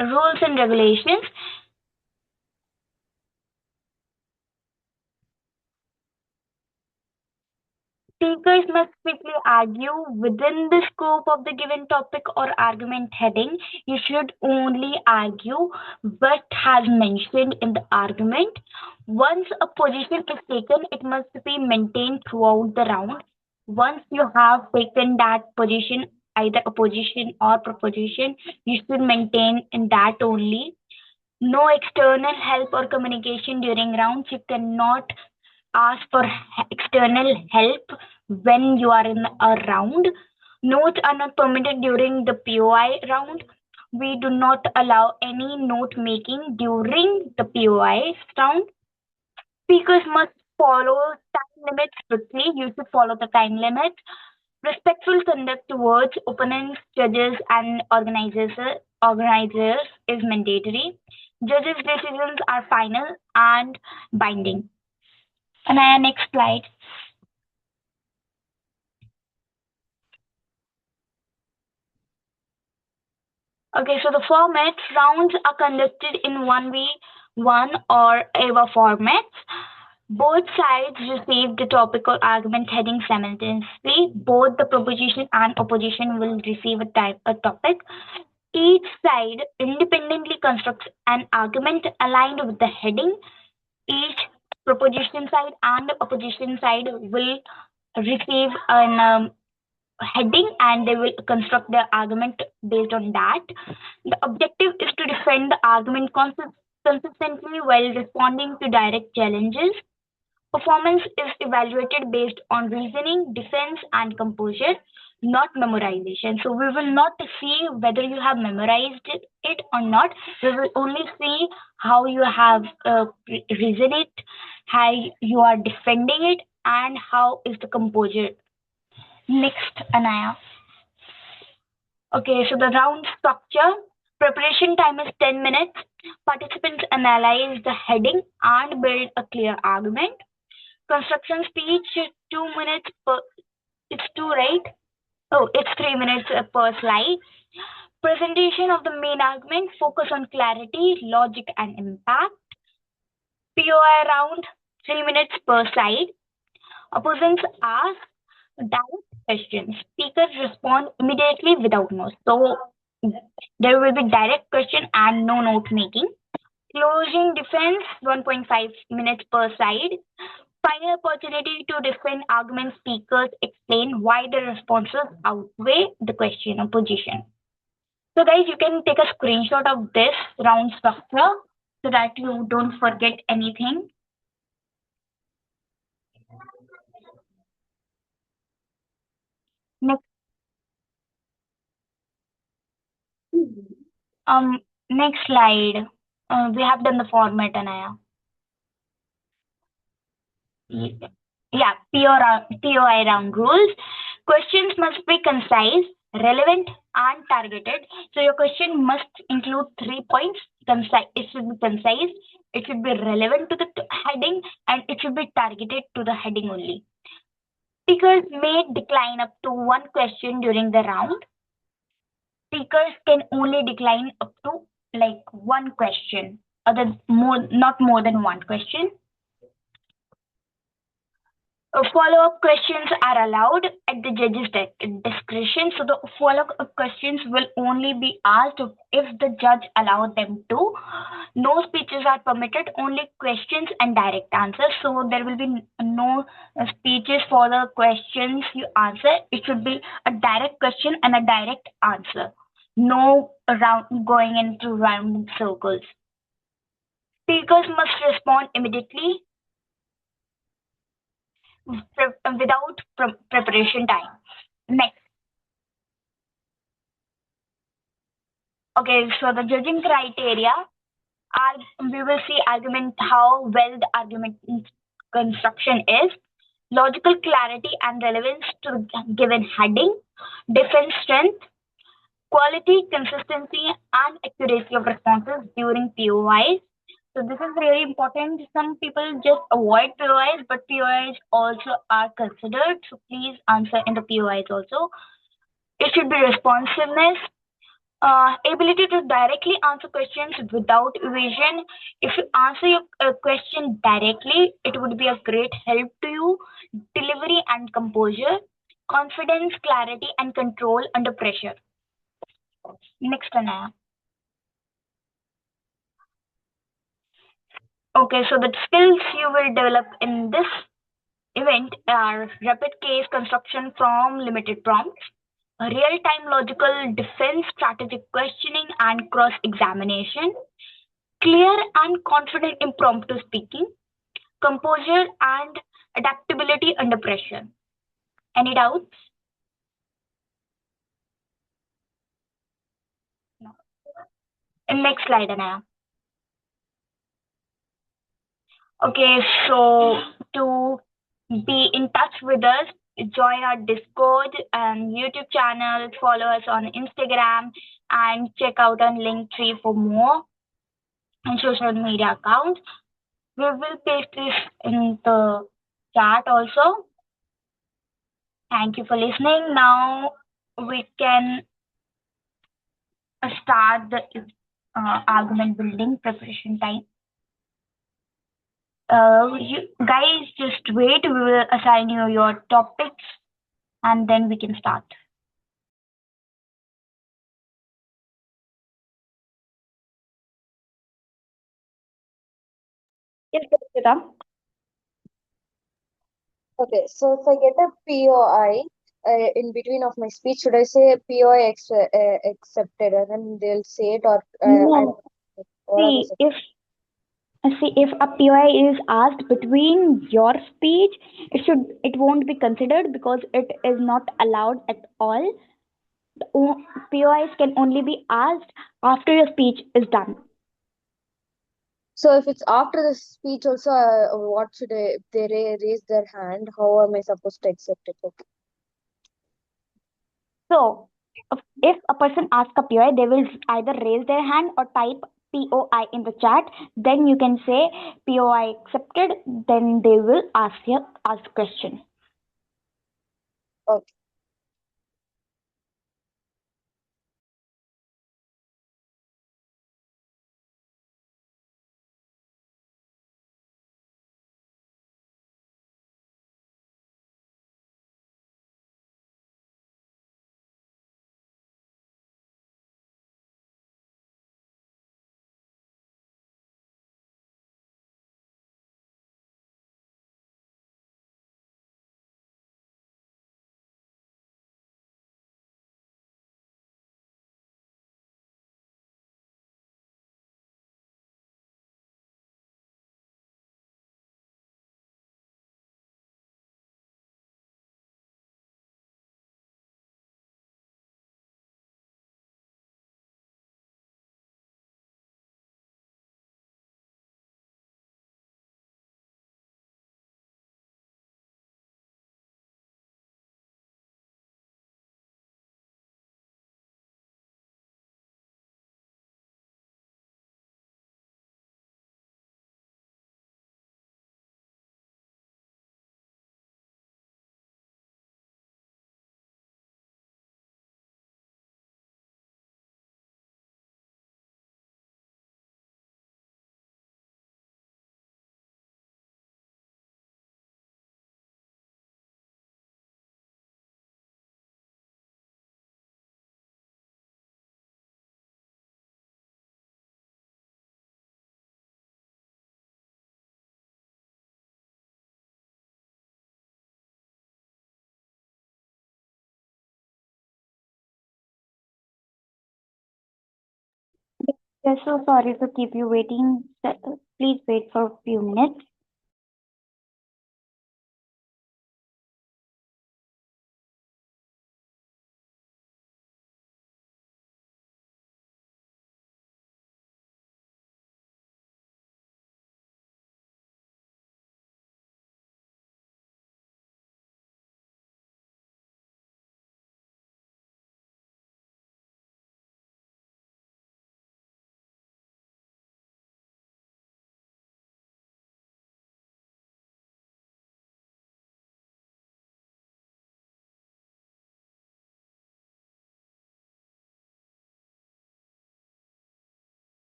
rules and regulations. Speakers must quickly argue within the scope of the given topic or argument heading. You should only argue what has mentioned in the argument. Once a position is taken, it must be maintained throughout the round. Once you have taken that position, either opposition or proposition, you should maintain in that only. No external help or communication during rounds. You cannot ask for external help when you are in a round. Notes are not permitted during the POI round. We do not allow any note making during the POI round. Speakers must follow time limits strictly. You should follow the time limit. Respectful conduct towards opponents, judges, and organizers is mandatory. Judges' decisions are final and binding. Anaya, next slide. Okay, so the format rounds are conducted in 1v1 or EVA formats. Both sides receive the topic or argument heading simultaneously. Both the proposition and opposition will receive a topic. Each side independently constructs an argument aligned with the heading. Each proposition side and opposition side will receive an heading and they will construct their argument based on that. The objective is to defend the argument consistently while responding to direct challenges. Performance is evaluated based on reasoning, defense, and composure, not memorization. So we will not see whether you have memorized it or not. We will only see how you have reasoned it, how you are defending it, and how is the composure. Next, Anaya. Okay, so the round structure. Preparation time is 10 minutes. Participants analyze the heading and build a clear argument. Construction speech, 2 minutes per. It's two, right? Oh, it's 3 minutes per slide. Presentation of the main argument, focus on clarity, logic, and impact. POI round, 3 minutes per slide. Opponents ask doubt, question. Speakers respond immediately without notes. So there will be direct question and no note making. Closing defense 1.5 minutes per side. Final opportunity to defend argument. Speakers explain why the responses outweigh the question or position. So guys, you can take a screenshot of this round structure so that you don't forget anything. Next, next slide. We have done the format, Anaya. Yeah, POI round rules. Questions must be concise, relevant, and targeted. So your question must include 3 points. Concise. It should be concise. It should be relevant to the heading, and it should be targeted to the heading only. Speakers may decline up to one question during the round. Speakers can only decline up to like one question, not more than one question. Follow-up questions are allowed at the judge's discretion. So the follow-up questions will only be asked if the judge allows them to. No speeches are permitted, only questions and direct answers. So there will be no speeches for the questions you answer. It should be a direct question and a direct answer. No going into round circles. Speakers must respond immediately without preparation time. Next. Okay, so the judging criteria are, we will see argument, how well the argument construction is, logical clarity and relevance to the given heading, defense strength, quality, consistency, and accuracy of responses during POIs. So this is really important. Some people just avoid POIs, but POIs also are considered. So please answer in the POIs also. It should be responsiveness, ability to directly answer questions without evasion. If you answer your question directly, it would be a great help to you. Delivery and composure, confidence, clarity, and control under pressure. Next, Anaya. Okay, so the skills you will develop in this event are rapid case construction from limited prompts, real-time logical defense, strategic questioning, and cross-examination, clear and confident impromptu speaking, composure and adaptability under pressure. Any doubts? No. Next slide, Anaya. Okay, so to be in touch with us, join our Discord and YouTube channel, follow us on Instagram, and check out our Linktree for more and social media accounts. We will paste this in the chat also. Thank you for listening. Now we can start the argument building preparation time. You guys just wait. We will assign you your topics and then we can start. Yes, Gita. Okay, so if I get a POI in between of my speech, should I say POI accepted and then they'll say it, or No. what are See, the if a POI is asked between your speech, it won't be considered because it is not allowed at all. The POIs can only be asked after your speech is done. So if it's after the speech also, what should I, if they raise their hand, how am I supposed to accept it? Okay. So if a person asks a POI, they will either raise their hand or type POI in the chat. Then you can say POI accepted. Then they will ask question. Okay. We're so sorry to keep you waiting. Please wait for a few minutes.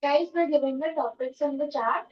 Guys, we're giving the topics in the chat.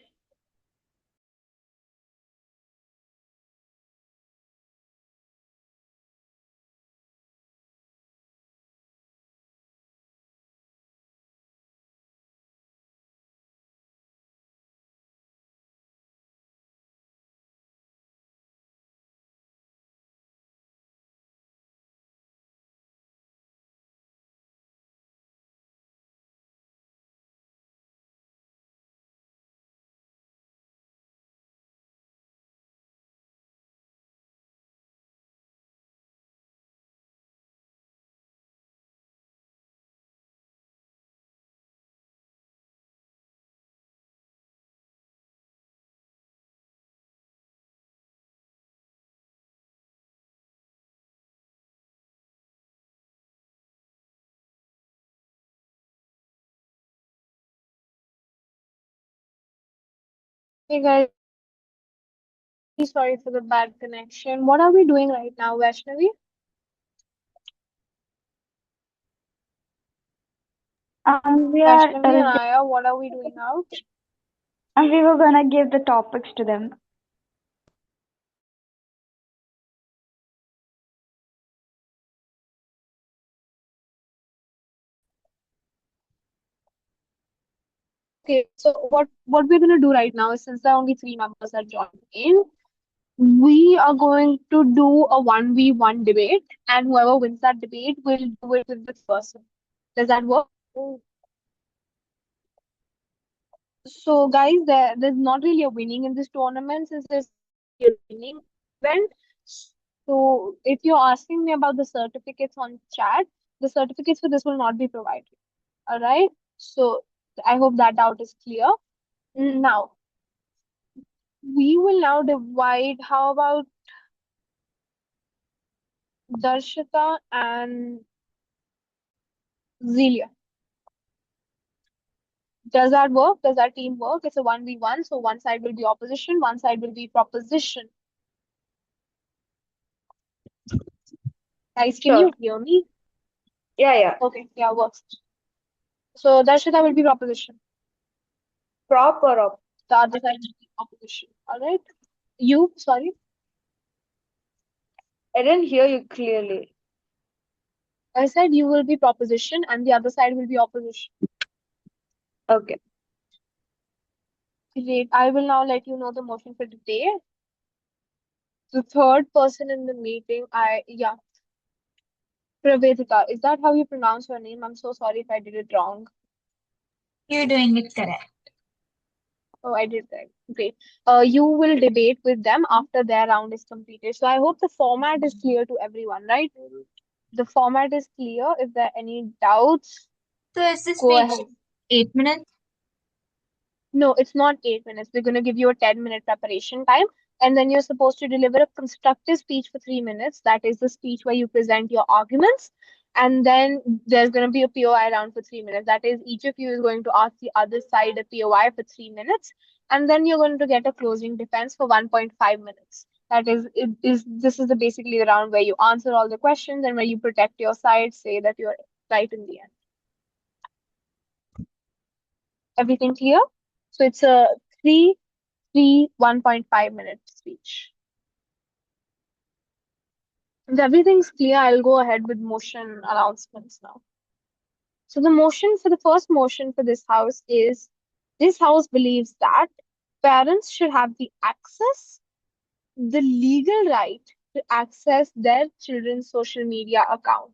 Hey guys, really sorry for the bad connection. What are we doing right now, Vaishnavi? We are Vaishnavi and Aya, what are we doing now? and we were gonna give the topics to them. Okay, so what we're gonna do right now is since there are only three members that joined in, we are going to do a 1v1 debate, and whoever wins that debate will do it with this person. Does that work? So, guys, there's not really a winning in this tournament since there's a winning event. So, if you're asking me about the certificates on chat, the certificates for this will not be provided. All right. So, I hope that doubt is clear. Now, we will now divide. How about Darshita and Zelia? Does that work? Does that team work? It's a 1v1, so one side will be opposition, one side will be proposition. Guys, can Sure. you hear me? Yeah. Okay, yeah, works. So Darshita will be proposition. Prop or op? The other side will be opposition. All right. You, sorry. I didn't hear you clearly. I said you will be proposition and the other side will be opposition. Okay. Great. I will now let you know the motion for today. The third person in the meeting, Pravedika. Is that how you pronounce your name? I'm so sorry if I did it wrong. You're doing it correct. Oh, I did that. Great. You will debate with them after their round is completed. So I hope the format is clear to everyone, right? The format is clear. If there are any doubts, So is this go speech ahead. 8 minutes? No, it's not 8 minutes. We're going to give you a 10-minute preparation time. And then you're supposed to deliver a constructive speech for 3 minutes. That is the speech where you present your arguments. And then there's going to be a POI round for 3 minutes. That is, each of you is going to ask the other side a POI for 3 minutes. And then you're going to get a closing defense for 1.5 minutes. That is, this is basically the round where you answer all the questions and where you protect your side, say that you're right in the end. Everything clear? So it's a 1.5 minute speech. If everything's clear, I'll go ahead with motion announcements now. So the first motion for this house is, this house believes that parents should have the legal right to access their children's social media account.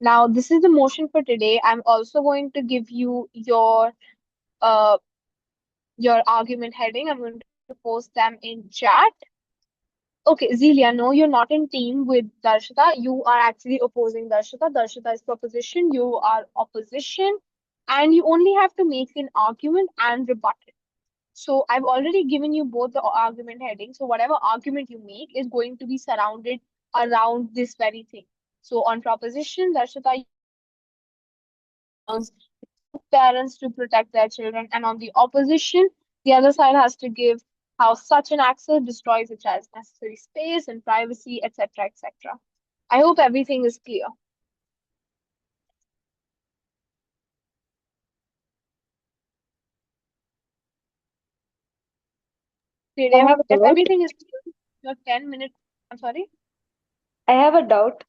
Now, this is the motion for today. I'm also going to give you uh your argument heading. I'm going to post them in chat. Okay, Zelia, no, you're not in team with Darshita. You are actually opposing Darshita. Darshita is proposition, you are opposition, and you only have to make an argument and rebut it. So I've already given you both the argument heading. So whatever argument you make is going to be surrounded around this very thing. So on proposition, Darshita allows parents to protect their children, and on the opposition, the other side has to give how such an access destroys a child's necessary space and privacy, etc., etc. I hope everything is clear. Great. I have a If doubt. everything is clear, your 10 minutes. I'm sorry. I have a doubt.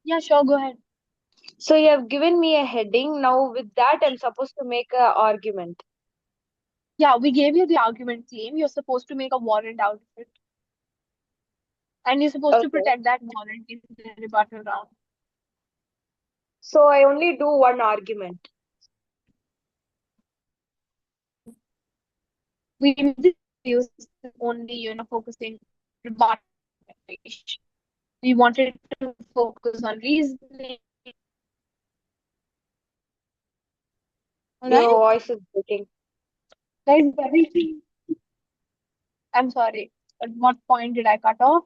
Yeah, sure. Go ahead. So you have given me a heading. Now with that, I'm supposed to make an argument. Yeah, we gave you the argument claim. You're supposed to make a warrant out of it. And you're supposed to Okay. protect that warrant in the rebuttal round. So I only do one argument. We use only, focusing rebuttal. We wanted to focus on reasoning. All Your right? voice is breaking. Guys, everything. I'm sorry. At what point did I cut off?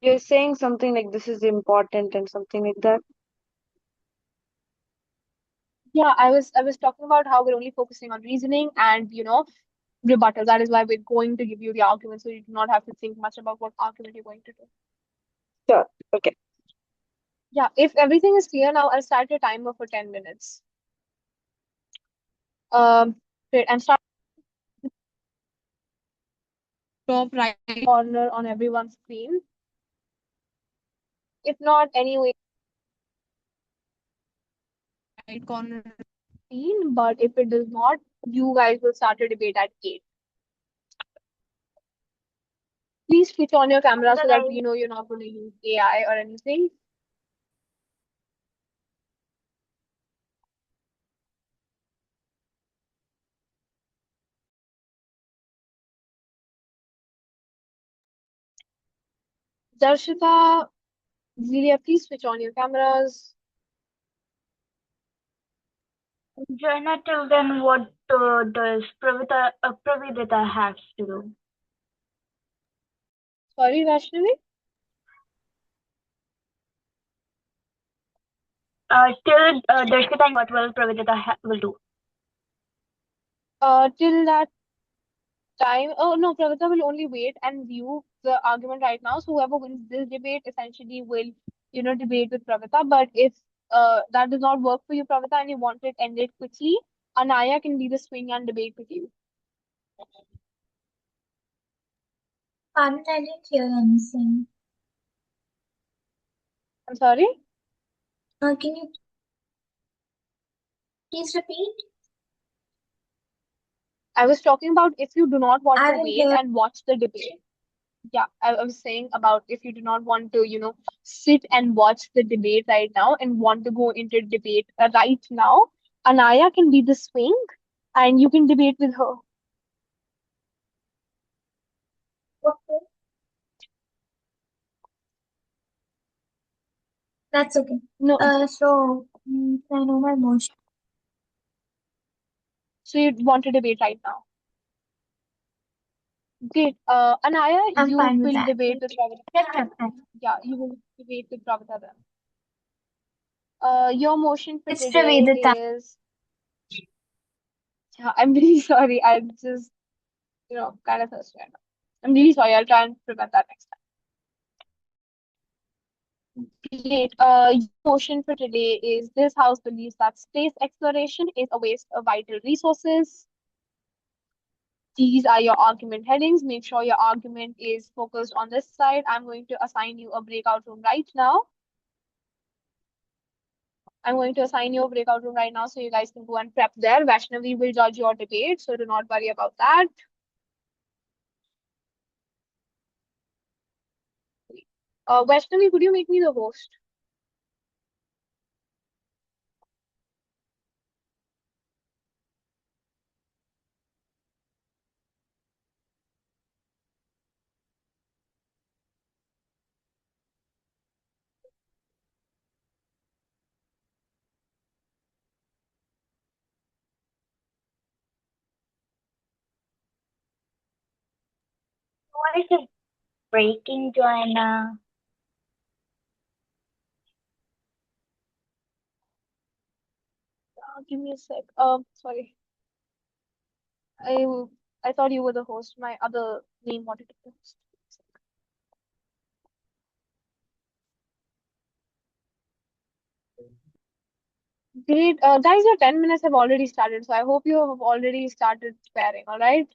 You're saying something like this is important and something like that. Yeah, I was talking about how we're only focusing on reasoning and rebuttal. That is why we're going to give you the argument, so you do not have to think much about what argument you're going to do. Sure. Okay. Yeah, if everything is clear now, I'll start your timer for 10 minutes. Great, and start top right corner on everyone's screen. If not, anyway, right corner screen, but if it does not, you guys will start a debate at 8. Please switch on your camera so that we know you're not going to use AI or anything. Darshita, Zelia, please switch on your cameras. Joanna, till then, what does Pravidita have to do? Sorry, Vaishnavi. Till Darshita and what will Pravidita will do? Till that time, oh no, Pravita will only wait and view the argument right now. So whoever wins this debate essentially will, debate with Pravita. But if that does not work for you, Pravita, and you want it ended quickly, Anaya can be the swing and debate with you. Pardon, I didn't hear anything. I'm sorry. Can you please repeat? I was talking about if you do not want I to didn't wait hear. and watch the debate. Yeah, I was saying about if you do not want to, sit and watch the debate right now and want to go into debate right now, Anaya can be the swing and you can debate with her. Okay, that's okay. No, Can I know my motion? so you want to debate right now. Great. Anaya, I'm you fine with will that. debate with Pravita. Yes, yes, yes. Yeah, you will debate with Pravita then. Your motion for It's today Pravedita. is, yeah, I'm really sorry. I'm just, kind of thirsty right now. I'm really sorry. I'll try and prevent that next time. Great. Your motion for today is this house believes that space exploration is a waste of vital resources. These are your argument headings. Make sure your argument is focused on this side. I'm going to assign you a breakout room right now. I'm going to assign you a breakout room right now so you guys can go and prep there. Vaishnavi will judge your debate, so do not worry about that. Vaishnavi, could you make me the host? Voice is breaking, Joanna. Give me a sec. Sorry. I I thought you were the host. My other name wanted to be the host. Great. Guys, your 10 minutes have already started, so I hope you have already started preparing, all right?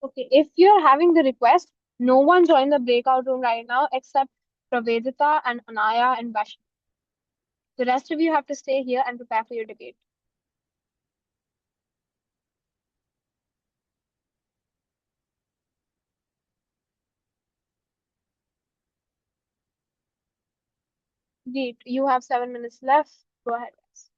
Okay, if you're having the request, no one join the breakout room right now except Pravedita and Anaya and Vash. The rest of you have to stay here and prepare for your debate. Great. You have 7 minutes left. Go ahead, guys.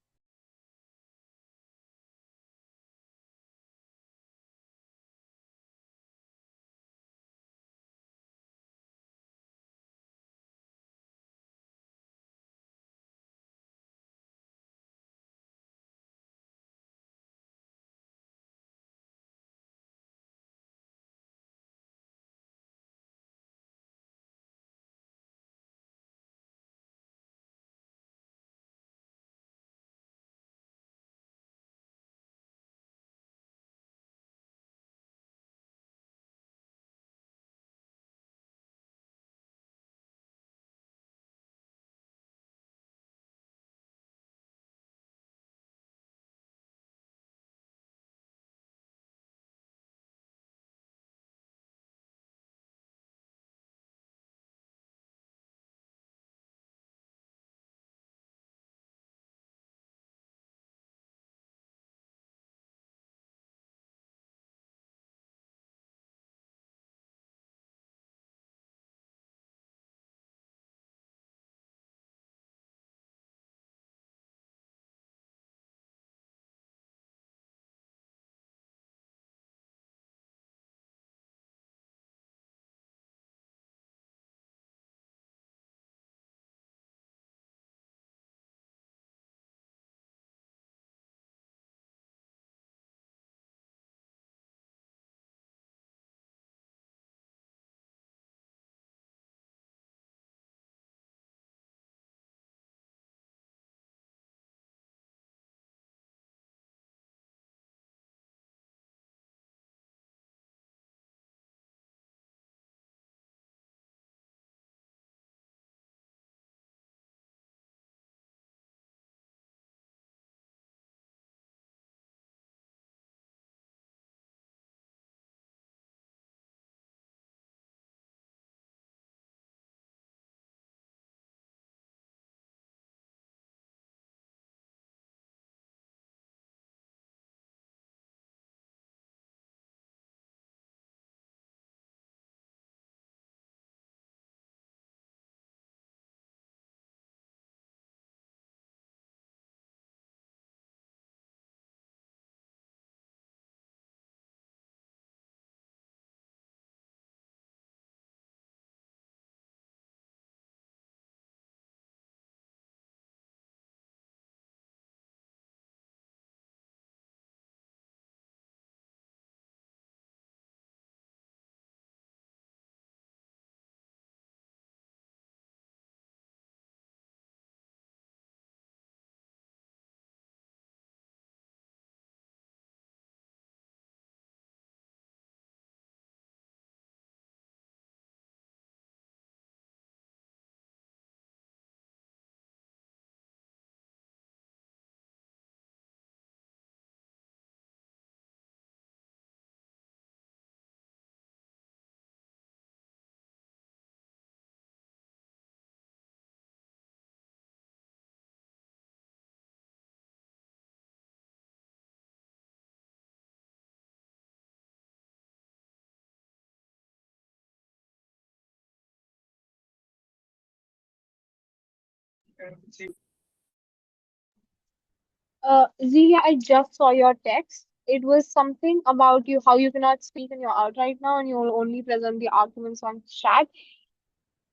Zelia, I just saw your text. It was something about you, how you cannot speak and you're out right now and you'll only present the arguments on chat.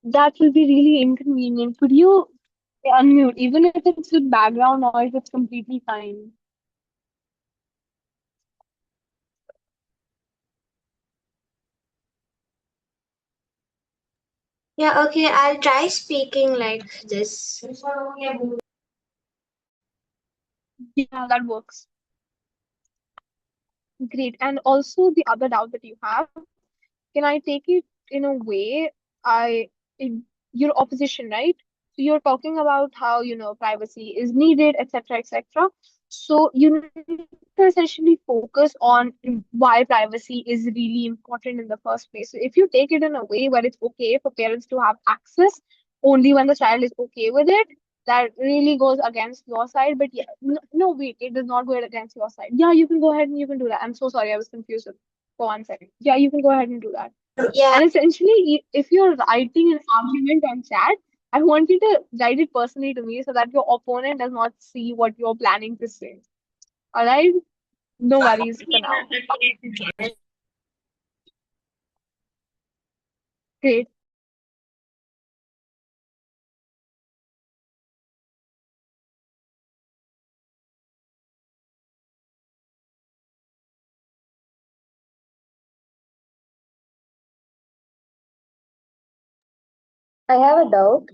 That will be really inconvenient. Could you unmute, even if it's with background noise, it's completely fine. Yeah, okay, I'll try speaking like this. Yeah, that works. Great. And also the other doubt that you have, can I take it in a way I in your opposition, right? So you're talking about how, privacy is needed, etc., etc. So you need to essentially focus on why privacy is really important in the first place. So if you take it in a way where it's okay for parents to have access only when the child is okay with it, that really goes against your side. But yeah, no, wait, it does not go against your side. Yeah, you can go ahead and you can do that. I'm so sorry, I was confused for 1 second. Yeah, you can go ahead and do that. Yeah, And essentially, if you're writing an argument on chat, I want you to write it personally to me so that your opponent does not see what you're planning to say. All right? No worries for now. Great. I have a doubt.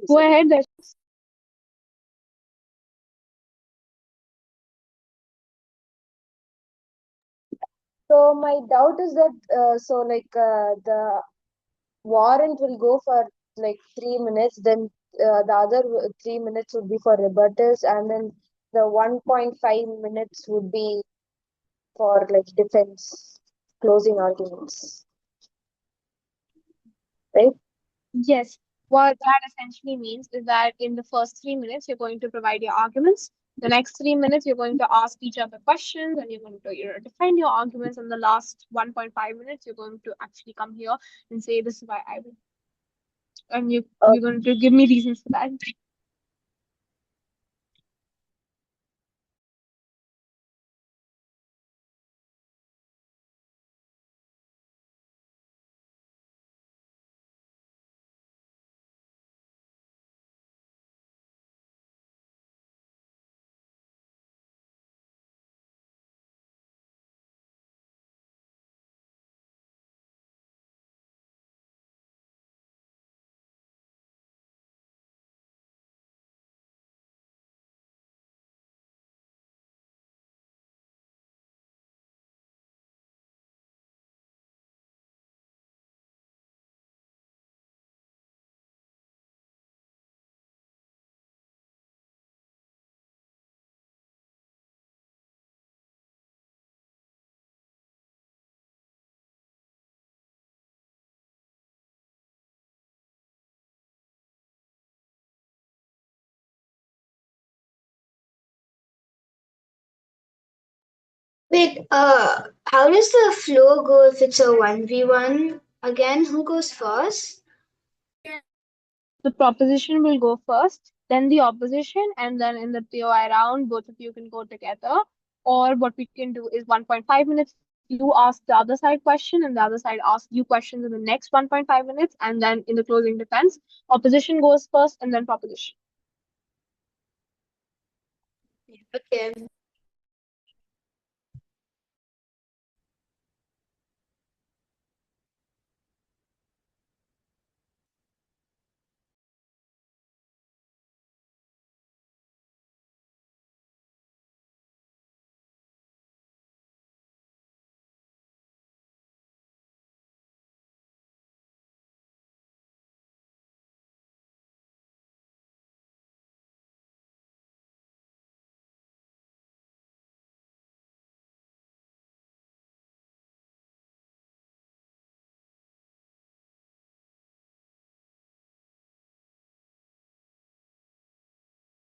Go ahead. So my doubt is that the warrant will go for like 3 minutes, then the other 3 minutes would be for rebuttals, and then the 1.5 minutes would be for like defense closing arguments, right? Yes. What that essentially means is that in the first 3 minutes, you're going to provide your arguments. The next 3 minutes, you're going to ask each other questions and you're going to defend your arguments. And the last 1.5 minutes, you're going to actually come here and say, this is why I will. And you're going to give me reasons for that. wait, how does the flow go if it's a 1v1? Again, who goes first? The proposition will go first, then the opposition, and then in the POI round, both of you can go together. Or what we can do is 1.5 minutes, you ask the other side question, and the other side asks you questions in the next 1.5 minutes, and then in the closing defense, opposition goes first and then proposition. Okay.